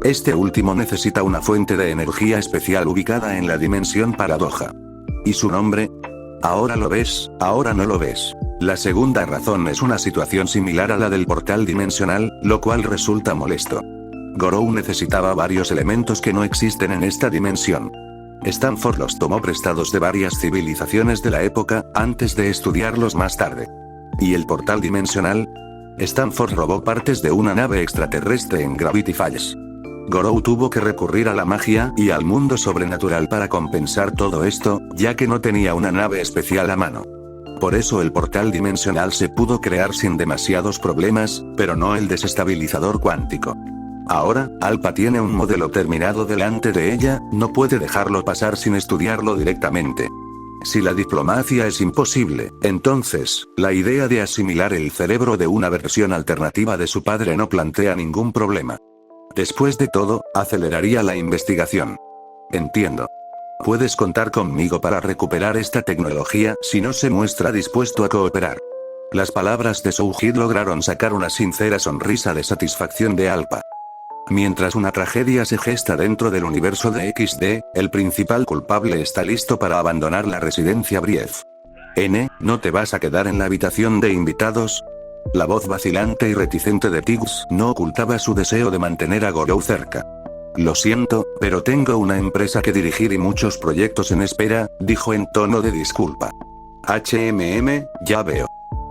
Speaker 1: Este último necesita una fuente de energía especial ubicada en la dimensión paradoja. ¿Y su nombre? Ahora lo ves, ahora no lo ves. La segunda razón es una situación similar a la del portal dimensional, lo cual resulta molesto. Gorou necesitaba varios elementos que no existen en esta dimensión. Stanford los tomó prestados de varias civilizaciones de la época, antes de estudiarlos más tarde. ¿Y el portal dimensional? Stanford robó partes de una nave extraterrestre en Gravity Falls. Gorou tuvo que recurrir a la magia y al mundo sobrenatural para compensar todo esto, ya que no tenía una nave especial a mano. Por eso el portal dimensional se pudo crear sin demasiados problemas, pero no el desestabilizador cuántico. Ahora, Alpa tiene un modelo terminado delante de ella, no puede dejarlo pasar sin estudiarlo directamente. Si la diplomacia es imposible, entonces, la idea de asimilar el cerebro de una versión alternativa de su padre no plantea ningún problema. Después de todo, aceleraría la investigación. Entiendo. Puedes contar conmigo para recuperar esta tecnología si no se muestra dispuesto a cooperar. Las palabras de Souji lograron sacar una sincera sonrisa de satisfacción de Alpa. Mientras una tragedia se gesta dentro del universo de XD, el principal culpable está listo para abandonar la residencia Brief. ¿No te vas a quedar en la habitación de invitados? La voz vacilante y reticente de Tiggs no ocultaba su deseo de mantener a Gorou cerca. Lo siento, pero tengo una empresa que dirigir y muchos proyectos en espera, dijo en tono de disculpa. Ya veo.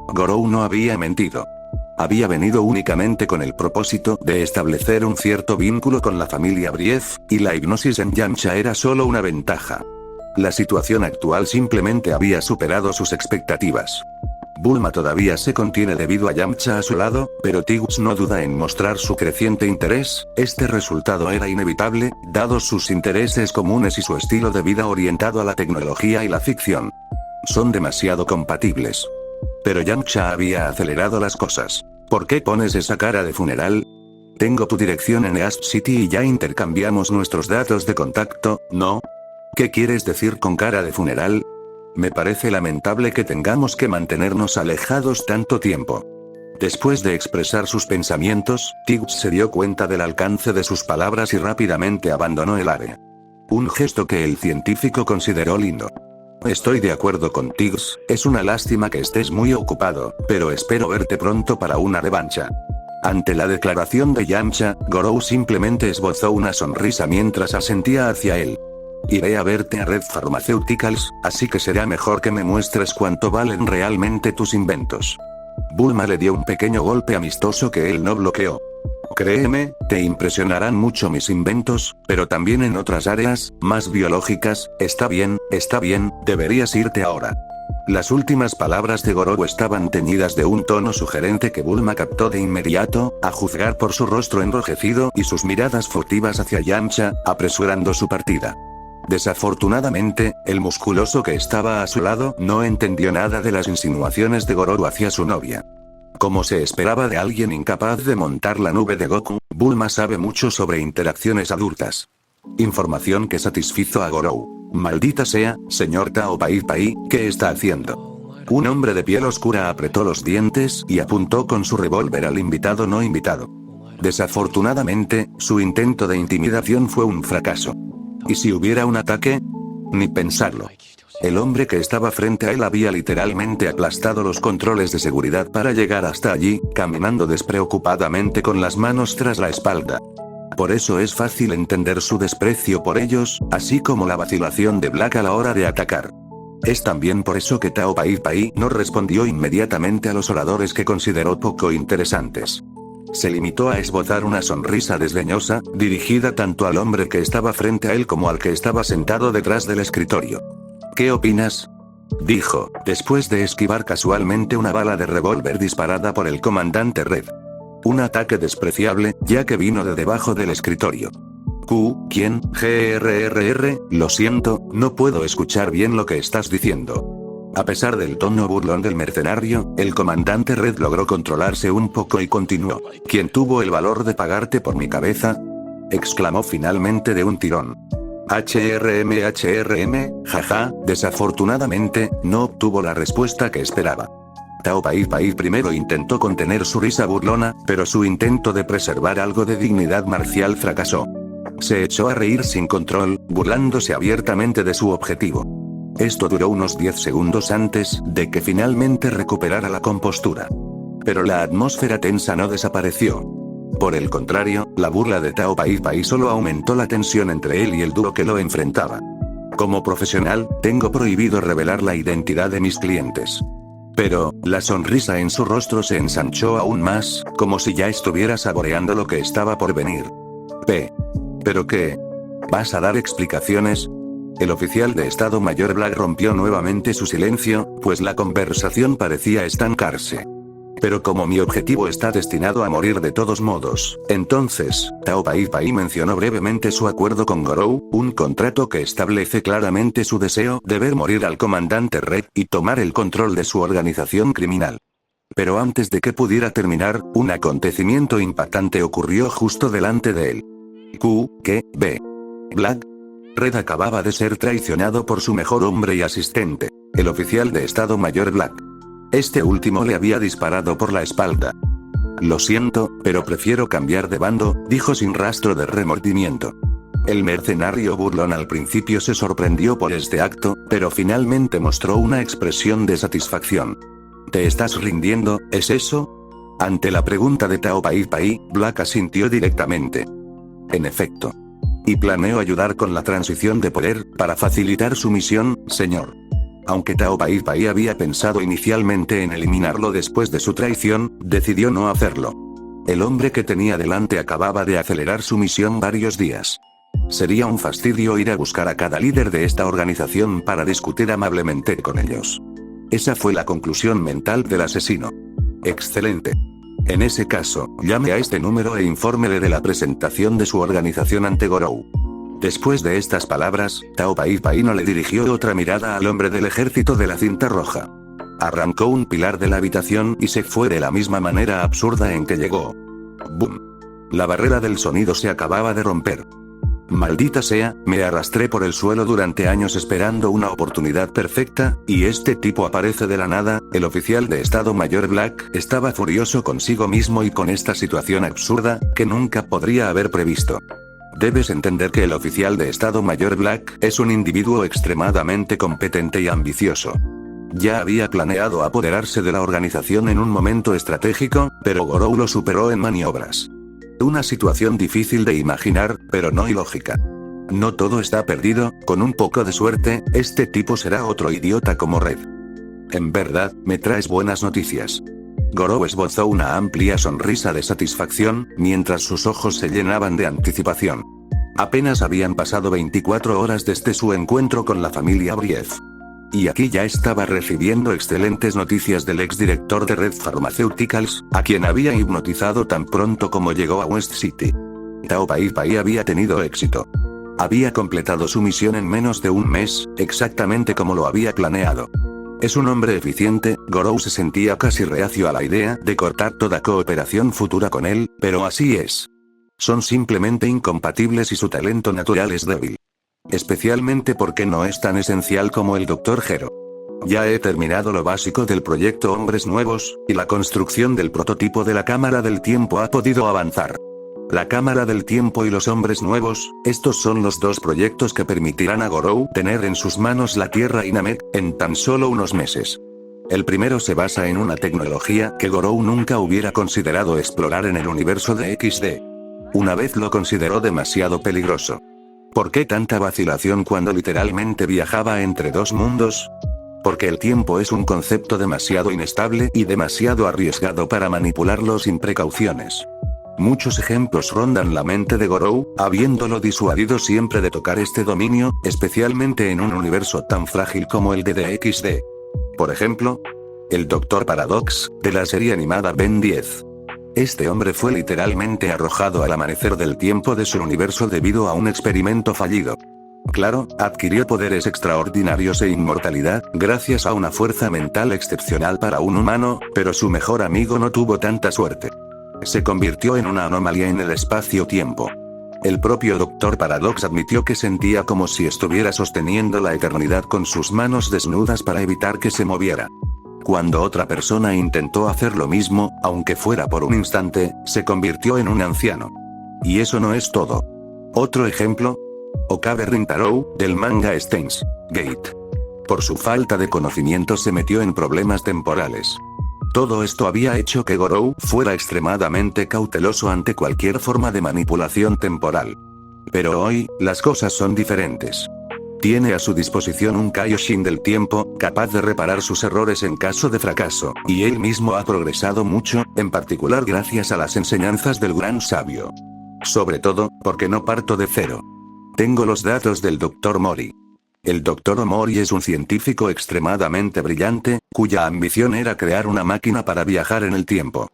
Speaker 1: Gorou no había mentido. Había venido únicamente con el propósito de establecer un cierto vínculo con la familia Brief, y la hipnosis en Yamcha era solo una ventaja. La situación actual simplemente había superado sus expectativas. Bulma todavía se contiene debido a Yamcha a su lado, pero Tigus no duda en mostrar su creciente interés. Este resultado era inevitable, dados sus intereses comunes y su estilo de vida orientado a la tecnología y la ficción. Son demasiado compatibles. Pero Yamcha había acelerado las cosas. ¿Por qué pones esa cara de funeral? Tengo tu dirección en East City y ya intercambiamos nuestros datos de contacto, ¿no? ¿Qué quieres decir con cara de funeral? Me parece lamentable que tengamos que mantenernos alejados tanto tiempo. Después de expresar sus pensamientos, Tigus se dio cuenta del alcance de sus palabras y rápidamente abandonó el área. Un gesto que el científico consideró lindo. Estoy de acuerdo con Tigus, es una lástima que estés muy ocupado, pero espero verte pronto para una revancha. Ante la declaración de Yamcha, Gorou simplemente esbozó una sonrisa mientras asentía hacia él. Iré a verte a Red Pharmaceuticals, así que será mejor que me muestres cuánto valen realmente tus inventos. Bulma le dio un pequeño golpe amistoso que él no bloqueó. Créeme, te impresionarán mucho mis inventos, pero también en otras áreas, más biológicas. Está bien, deberías irte ahora. Las últimas palabras de Gorou estaban teñidas de un tono sugerente que Bulma captó de inmediato, a juzgar por su rostro enrojecido y sus miradas furtivas hacia Yamcha, apresurando su partida. Desafortunadamente, el musculoso que estaba a su lado no entendió nada de las insinuaciones de Gorou hacia su novia. Como se esperaba de alguien incapaz de montar la nube de Goku, Bulma sabe mucho sobre interacciones adultas. Información que satisfizo a Gorou. Maldita sea, señor Tao Pai Pai, ¿qué está haciendo? Un hombre de piel oscura apretó los dientes y apuntó con su revólver al invitado no invitado. Desafortunadamente, su intento de intimidación fue un fracaso. ¿Y si hubiera un ataque? Ni pensarlo. El hombre que estaba frente a él había literalmente aplastado los controles de seguridad para llegar hasta allí, caminando despreocupadamente con las manos tras la espalda. Por eso es fácil entender su desprecio por ellos, así como la vacilación de Black a la hora de atacar. Es también por eso que Tao Pai Pai no respondió inmediatamente a los oradores que consideró poco interesantes. Se limitó a esbozar una sonrisa desdeñosa, dirigida tanto al hombre que estaba frente a él como al que estaba sentado detrás del escritorio. ¿Qué opinas? Dijo, después de esquivar casualmente una bala de revólver disparada por el comandante Red. Un ataque despreciable, ya que vino de debajo del escritorio. ¿Quién? Lo siento, no puedo escuchar bien lo que estás diciendo. A pesar del tono burlón del mercenario, el comandante Red logró controlarse un poco y continuó. ¿Quién tuvo el valor de pagarte por mi cabeza? Exclamó finalmente de un tirón. Jaja, desafortunadamente, no obtuvo la respuesta que esperaba. Tao Pai Pai primero intentó contener su risa burlona, pero su intento de preservar algo de dignidad marcial fracasó. Se echó a reír sin control, burlándose abiertamente de su objetivo. Esto duró unos 10 segundos antes de que finalmente recuperara la compostura. Pero la atmósfera tensa no desapareció. Por el contrario, la burla de Tao Pai Pai solo aumentó la tensión entre él y el dúo que lo enfrentaba. Como profesional, tengo prohibido revelar la identidad de mis clientes. Pero, la sonrisa en su rostro se ensanchó aún más, como si ya estuviera saboreando lo que estaba por venir. ¿Pero qué? ¿Vas a dar explicaciones? El oficial de Estado Mayor Black rompió nuevamente su silencio, pues la conversación parecía estancarse. Pero como mi objetivo está destinado a morir de todos modos, entonces, Tao Pai Pai mencionó brevemente su acuerdo con Gorou, un contrato que establece claramente su deseo de ver morir al comandante Red y tomar el control de su organización criminal. Pero antes de que pudiera terminar, un acontecimiento impactante ocurrió justo delante de él. Black. Red acababa de ser traicionado por su mejor hombre y asistente, el oficial de Estado Mayor Black. Este último le había disparado por la espalda. Lo siento, pero prefiero cambiar de bando, dijo sin rastro de remordimiento. El mercenario burlón al principio se sorprendió por este acto, pero finalmente mostró una expresión de satisfacción. ¿Te estás rindiendo, es eso? Ante la pregunta de Tao Pai Pai, Black asintió directamente. En efecto. Y planeo ayudar con la transición de poder, para facilitar su misión, señor. Aunque Tao Pai Pai había pensado inicialmente en eliminarlo después de su traición, decidió no hacerlo. El hombre que tenía delante acababa de acelerar su misión varios días. Sería un fastidio ir a buscar a cada líder de esta organización para discutir amablemente con ellos. Esa fue la conclusión mental del asesino. Excelente. En ese caso, llame a este número e infórmele de la presentación de su organización ante Gorou. Después de estas palabras, Tao Pai Pai no le dirigió otra mirada al hombre del ejército de la cinta roja. Arrancó un pilar de la habitación y se fue de la misma manera absurda en que llegó. ¡Bum! La barrera del sonido se acababa de romper. Maldita sea, me arrastré por el suelo durante años esperando una oportunidad perfecta, y este tipo aparece de la nada. El oficial de Estado Mayor Black estaba furioso consigo mismo y con esta situación absurda, que nunca podría haber previsto. Debes entender que el oficial de Estado Mayor Black es un individuo extremadamente competente y ambicioso. Ya había planeado apoderarse de la organización en un momento estratégico, pero Gorou lo superó en maniobras. Una situación difícil de imaginar, pero no ilógica. No todo está perdido, con un poco de suerte, este tipo será otro idiota como Red. En verdad, me traes buenas noticias. Gorou esbozó una amplia sonrisa de satisfacción, mientras sus ojos se llenaban de anticipación. Apenas habían pasado 24 horas desde su encuentro con la familia Brief. Y aquí ya estaba recibiendo excelentes noticias del exdirector de Red Pharmaceuticals, a quien había hipnotizado tan pronto como llegó a West City. Tao Pai Pai había tenido éxito. Había completado su misión en menos de un mes, exactamente como lo había planeado. Es un hombre eficiente. Gorou se sentía casi reacio a la idea de cortar toda cooperación futura con él, pero así es. Son simplemente incompatibles y su talento natural es débil. Especialmente porque no es tan esencial como el Dr. Gero. Ya he terminado lo básico del proyecto Hombres Nuevos, y la construcción del prototipo de la Cámara del Tiempo ha podido avanzar. La Cámara del Tiempo y los Hombres Nuevos, estos son los dos proyectos que permitirán a Gorou tener en sus manos la Tierra y Namek, en tan solo unos meses. El primero se basa en una tecnología que Gorou nunca hubiera considerado explorar en el universo de XD. Una vez lo consideró demasiado peligroso. ¿Por qué tanta vacilación cuando literalmente viajaba entre dos mundos? Porque el tiempo es un concepto demasiado inestable y demasiado arriesgado para manipularlo sin precauciones. Muchos ejemplos rondan la mente de Gorou, habiéndolo disuadido siempre de tocar este dominio, especialmente en un universo tan frágil como el de DXD. Por ejemplo, el Dr. Paradox, de la serie animada Ben 10. Este hombre fue literalmente arrojado al amanecer del tiempo de su universo debido a un experimento fallido. Claro, adquirió poderes extraordinarios e inmortalidad, gracias a una fuerza mental excepcional para un humano, pero su mejor amigo no tuvo tanta suerte. Se convirtió en una anomalía en el espacio-tiempo. El propio Dr. Paradox admitió que sentía como si estuviera sosteniendo la eternidad con sus manos desnudas para evitar que se moviera. Cuando otra persona intentó hacer lo mismo, aunque fuera por un instante, se convirtió en un anciano. Y eso no es todo. Otro ejemplo. Okabe Rintaro, del manga Steins Gate. Por su falta de conocimiento se metió en problemas temporales. Todo esto había hecho que Gorou fuera extremadamente cauteloso ante cualquier forma de manipulación temporal. Pero hoy, las cosas son diferentes. Tiene a su disposición un Kaioshin del tiempo, capaz de reparar sus errores en caso de fracaso, y él mismo ha progresado mucho, en particular gracias a las enseñanzas del gran sabio. Sobre todo, porque no parto de cero. Tengo los datos del Dr. Mori. El Dr. Mori es un científico extremadamente brillante, cuya ambición era crear una máquina para viajar en el tiempo.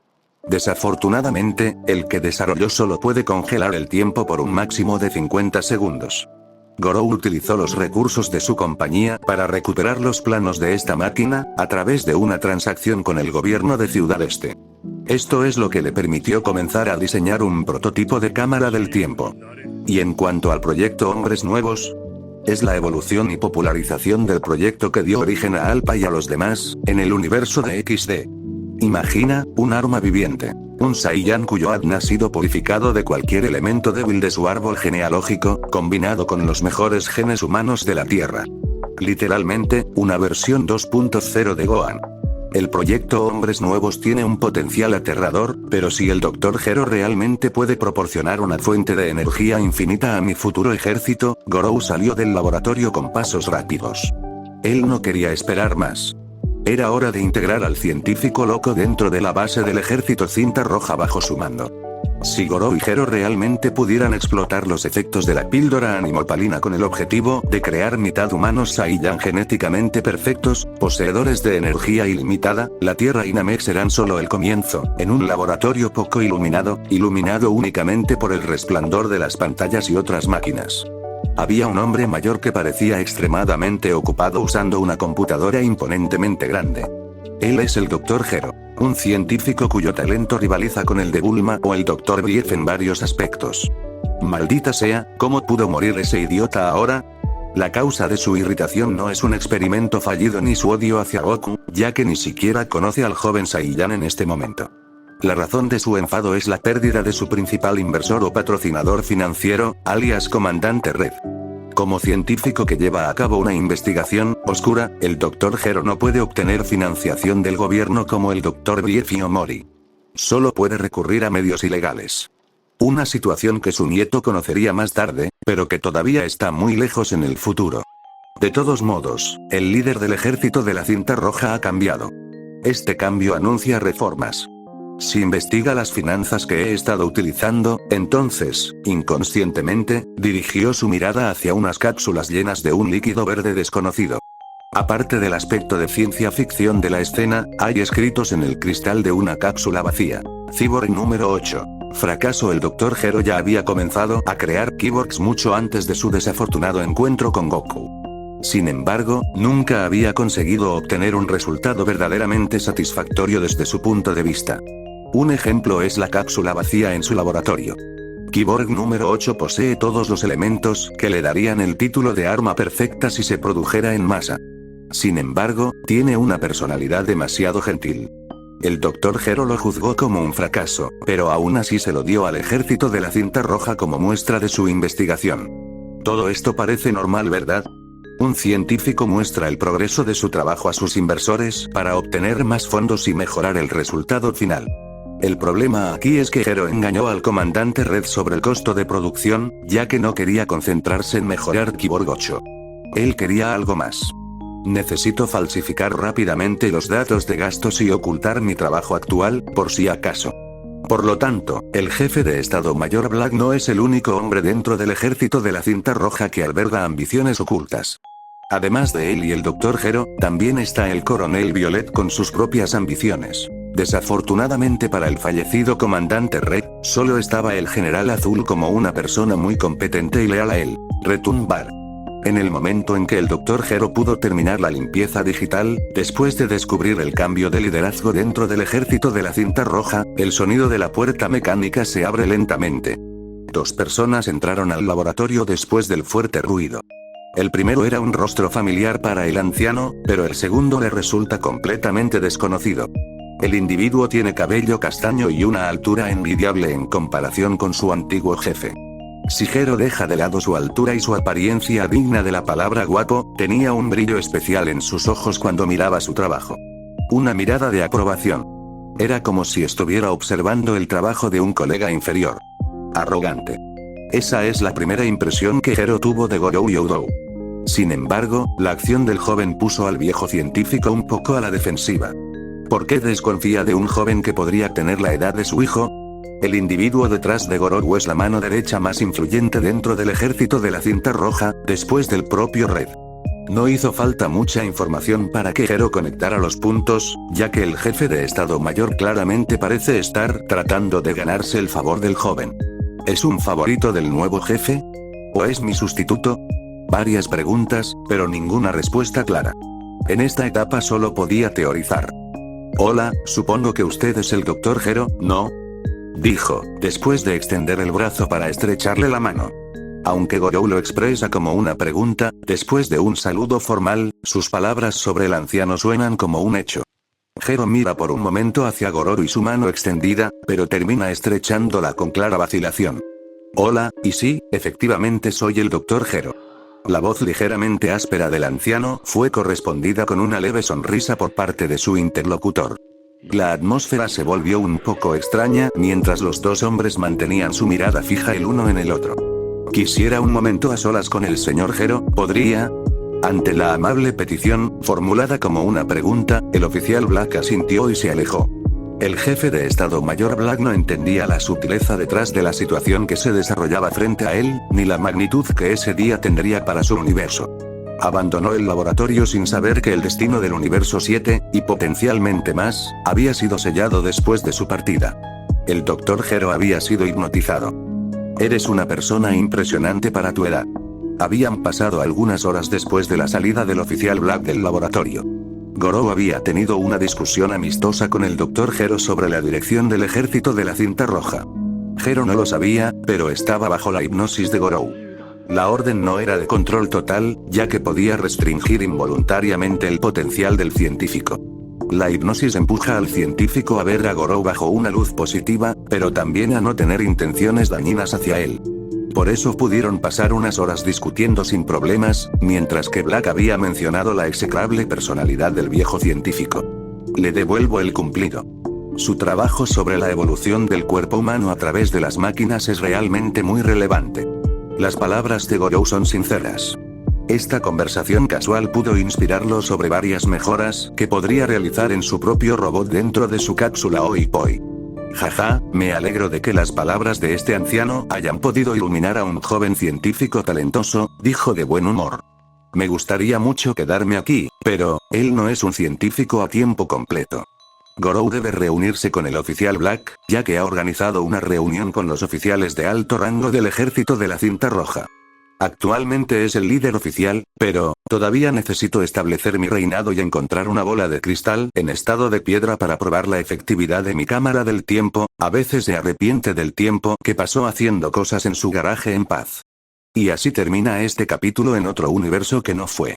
Speaker 1: Desafortunadamente, el que desarrolló solo puede congelar el tiempo por un máximo de 50 segundos. Gorou utilizó los recursos de su compañía para recuperar los planos de esta máquina, a través de una transacción con el gobierno de Ciudad Este. Esto es lo que le permitió comenzar a diseñar un prototipo de cámara del tiempo. Y en cuanto al proyecto Hombres Nuevos, es la evolución y popularización del proyecto que dio origen a Alpha y a los demás, en el universo de XD. Imagina, un arma viviente. Un Saiyan cuyo ADN ha sido purificado de cualquier elemento débil de su árbol genealógico, combinado con los mejores genes humanos de la Tierra. Literalmente, una versión 2.0 de Gohan. El proyecto Hombres Nuevos tiene un potencial aterrador, pero si el Dr. Gero realmente puede proporcionar una fuente de energía infinita a mi futuro ejército, Gorou salió del laboratorio con pasos rápidos. Él no quería esperar más. Era hora de integrar al científico loco dentro de la base del ejército Cinta Roja bajo su mando. Si Gorou y Gero realmente pudieran explotar los efectos de la píldora animopalina con el objetivo de crear mitad humanos Saiyan genéticamente perfectos, poseedores de energía ilimitada, la Tierra y Namek serán solo el comienzo, en un laboratorio poco iluminado únicamente por el resplandor de las pantallas y otras máquinas. Había un hombre mayor que parecía extremadamente ocupado usando una computadora imponentemente grande. Él es el Dr. Gero, un científico cuyo talento rivaliza con el de Bulma o el Dr. Brief en varios aspectos. Maldita sea, ¿cómo pudo morir ese idiota ahora? La causa de su irritación no es un experimento fallido ni su odio hacia Goku, ya que ni siquiera conoce al joven Saiyan en este momento. La razón de su enfado es la pérdida de su principal inversor o patrocinador financiero, alias Comandante Red. Como científico que lleva a cabo una investigación oscura, el Dr. Gero no puede obtener financiación del gobierno como el Dr. Brief y Omori. Solo puede recurrir a medios ilegales. Una situación que su nieto conocería más tarde, pero que todavía está muy lejos en el futuro. De todos modos, el líder del ejército de la Cinta Roja ha cambiado. Este cambio anuncia reformas. Si investiga las finanzas que he estado utilizando, entonces, inconscientemente, dirigió su mirada hacia unas cápsulas llenas de un líquido verde desconocido. Aparte del aspecto de ciencia ficción de la escena, hay escritos en el cristal de una cápsula vacía. Cyborg número 8. Fracaso. El Dr. Gero ya había comenzado a crear cyborgs mucho antes de su desafortunado encuentro con Goku. Sin embargo, nunca había conseguido obtener un resultado verdaderamente satisfactorio desde su punto de vista. Un ejemplo es la cápsula vacía en su laboratorio. Cyborg número 8 posee todos los elementos que le darían el título de arma perfecta si se produjera en masa. Sin embargo, tiene una personalidad demasiado gentil. El Dr. Gero lo juzgó como un fracaso, pero aún así se lo dio al ejército de la Cinta Roja como muestra de su investigación. Todo esto parece normal, ¿verdad? Un científico muestra el progreso de su trabajo a sus inversores para obtener más fondos y mejorar el resultado final. El problema aquí es que Gero engañó al comandante Red sobre el costo de producción, ya que no quería concentrarse en mejorar Cyborg 8. Él quería algo más. Necesito falsificar rápidamente los datos de gastos y ocultar mi trabajo actual, por si acaso. Por lo tanto, el jefe de Estado Mayor Black no es el único hombre dentro del ejército de la Cinta Roja que alberga ambiciones ocultas. Además de él y el Dr. Gero, también está el coronel Violet con sus propias ambiciones. Desafortunadamente para el fallecido comandante Red, solo estaba el general Azul como una persona muy competente y leal a él, Retumbar. En el momento en que el Dr. Gero pudo terminar la limpieza digital, después de descubrir el cambio de liderazgo dentro del ejército de la Cinta Roja, el sonido de la puerta mecánica se abre lentamente. Dos personas entraron al laboratorio después del fuerte ruido. El primero era un rostro familiar para el anciano, pero el segundo le resulta completamente desconocido. El individuo tiene cabello castaño y una altura envidiable en comparación con su antiguo jefe. Si Gero deja de lado su altura y su apariencia digna de la palabra guapo, tenía un brillo especial en sus ojos cuando miraba su trabajo. Una mirada de aprobación. Era como si estuviera observando el trabajo de un colega inferior. Arrogante. Esa es la primera impresión que Gero tuvo de Gorou Youdou. Sin embargo, la acción del joven puso al viejo científico un poco a la defensiva. ¿Por qué desconfía de un joven que podría tener la edad de su hijo? El individuo detrás de Gorou es la mano derecha más influyente dentro del ejército de la Cinta Roja, después del propio Red. No hizo falta mucha información para que Gero conectara los puntos, ya que el jefe de Estado Mayor claramente parece estar tratando de ganarse el favor del joven. ¿Es un favorito del nuevo jefe? ¿O es mi sustituto? Varias preguntas, pero ninguna respuesta clara. En esta etapa solo podía teorizar. Hola, supongo que usted es el Dr. Gero, ¿no? Dijo, después de extender el brazo para estrecharle la mano. Aunque Gorou lo expresa como una pregunta, después de un saludo formal, sus palabras sobre el anciano suenan como un hecho. Gero mira por un momento hacia Gorou y su mano extendida, pero termina estrechándola con clara vacilación. Hola, y sí, efectivamente soy el Dr. Gero. La voz ligeramente áspera del anciano fue correspondida con una leve sonrisa por parte de su interlocutor. La atmósfera se volvió un poco extraña mientras los dos hombres mantenían su mirada fija el uno en el otro. Quisiera un momento a solas con el señor Gero, ¿podría? Ante la amable petición, formulada como una pregunta, el oficial Black asintió y se alejó. El jefe de Estado Mayor Black no entendía la sutileza detrás de la situación que se desarrollaba frente a él, ni la magnitud que ese día tendría para su universo. Abandonó el laboratorio sin saber que el destino del universo 7, y potencialmente más, había sido sellado después de su partida. El Dr. Gero había sido hipnotizado. Eres una persona impresionante para tu edad. Habían pasado algunas horas después de la salida del oficial Black del laboratorio. Gorou había tenido una discusión amistosa con el Dr. Gero sobre la dirección del ejército de la cinta roja. Gero no lo sabía, pero estaba bajo la hipnosis de Gorou. La orden no era de control total, ya que podía restringir involuntariamente el potencial del científico. La hipnosis empuja al científico a ver a Gorou bajo una luz positiva, pero también a no tener intenciones dañinas hacia él. Por eso pudieron pasar unas horas discutiendo sin problemas, mientras que Black había mencionado la execrable personalidad del viejo científico. Le devuelvo el cumplido. Su trabajo sobre la evolución del cuerpo humano a través de las máquinas es realmente muy relevante. Las palabras de Gorou son sinceras. Esta conversación casual pudo inspirarlo sobre varias mejoras que podría realizar en su propio robot dentro de su cápsula Oi-Poi. Jaja, me alegro de que las palabras de este anciano hayan podido iluminar a un joven científico talentoso, dijo de buen humor. Me gustaría mucho quedarme aquí, pero, él no es un científico a tiempo completo. Gorou debe reunirse con el oficial Black, ya que ha organizado una reunión con los oficiales de alto rango del ejército de la cinta roja. Actualmente es el líder oficial, pero, todavía necesito establecer mi reinado y encontrar una bola de cristal en estado de piedra para probar la efectividad de mi cámara del tiempo. A veces se arrepiente del tiempo que pasó haciendo cosas en su garaje en paz. Y así termina este capítulo en otro universo que no fue.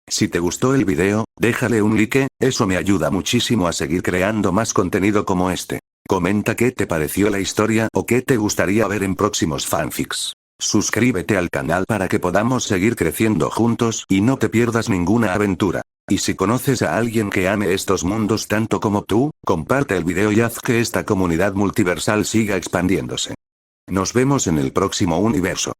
Speaker 1: Si te gustó el video, déjale un like, eso me ayuda muchísimo a seguir creando más contenido como este. Comenta qué te pareció la historia o qué te gustaría ver en próximos fanfics. Suscríbete al canal para que podamos seguir creciendo juntos y no te pierdas ninguna aventura. Y si conoces a alguien que ame estos mundos tanto como tú, comparte el video y haz que esta comunidad multiversal siga expandiéndose. Nos vemos en el próximo universo.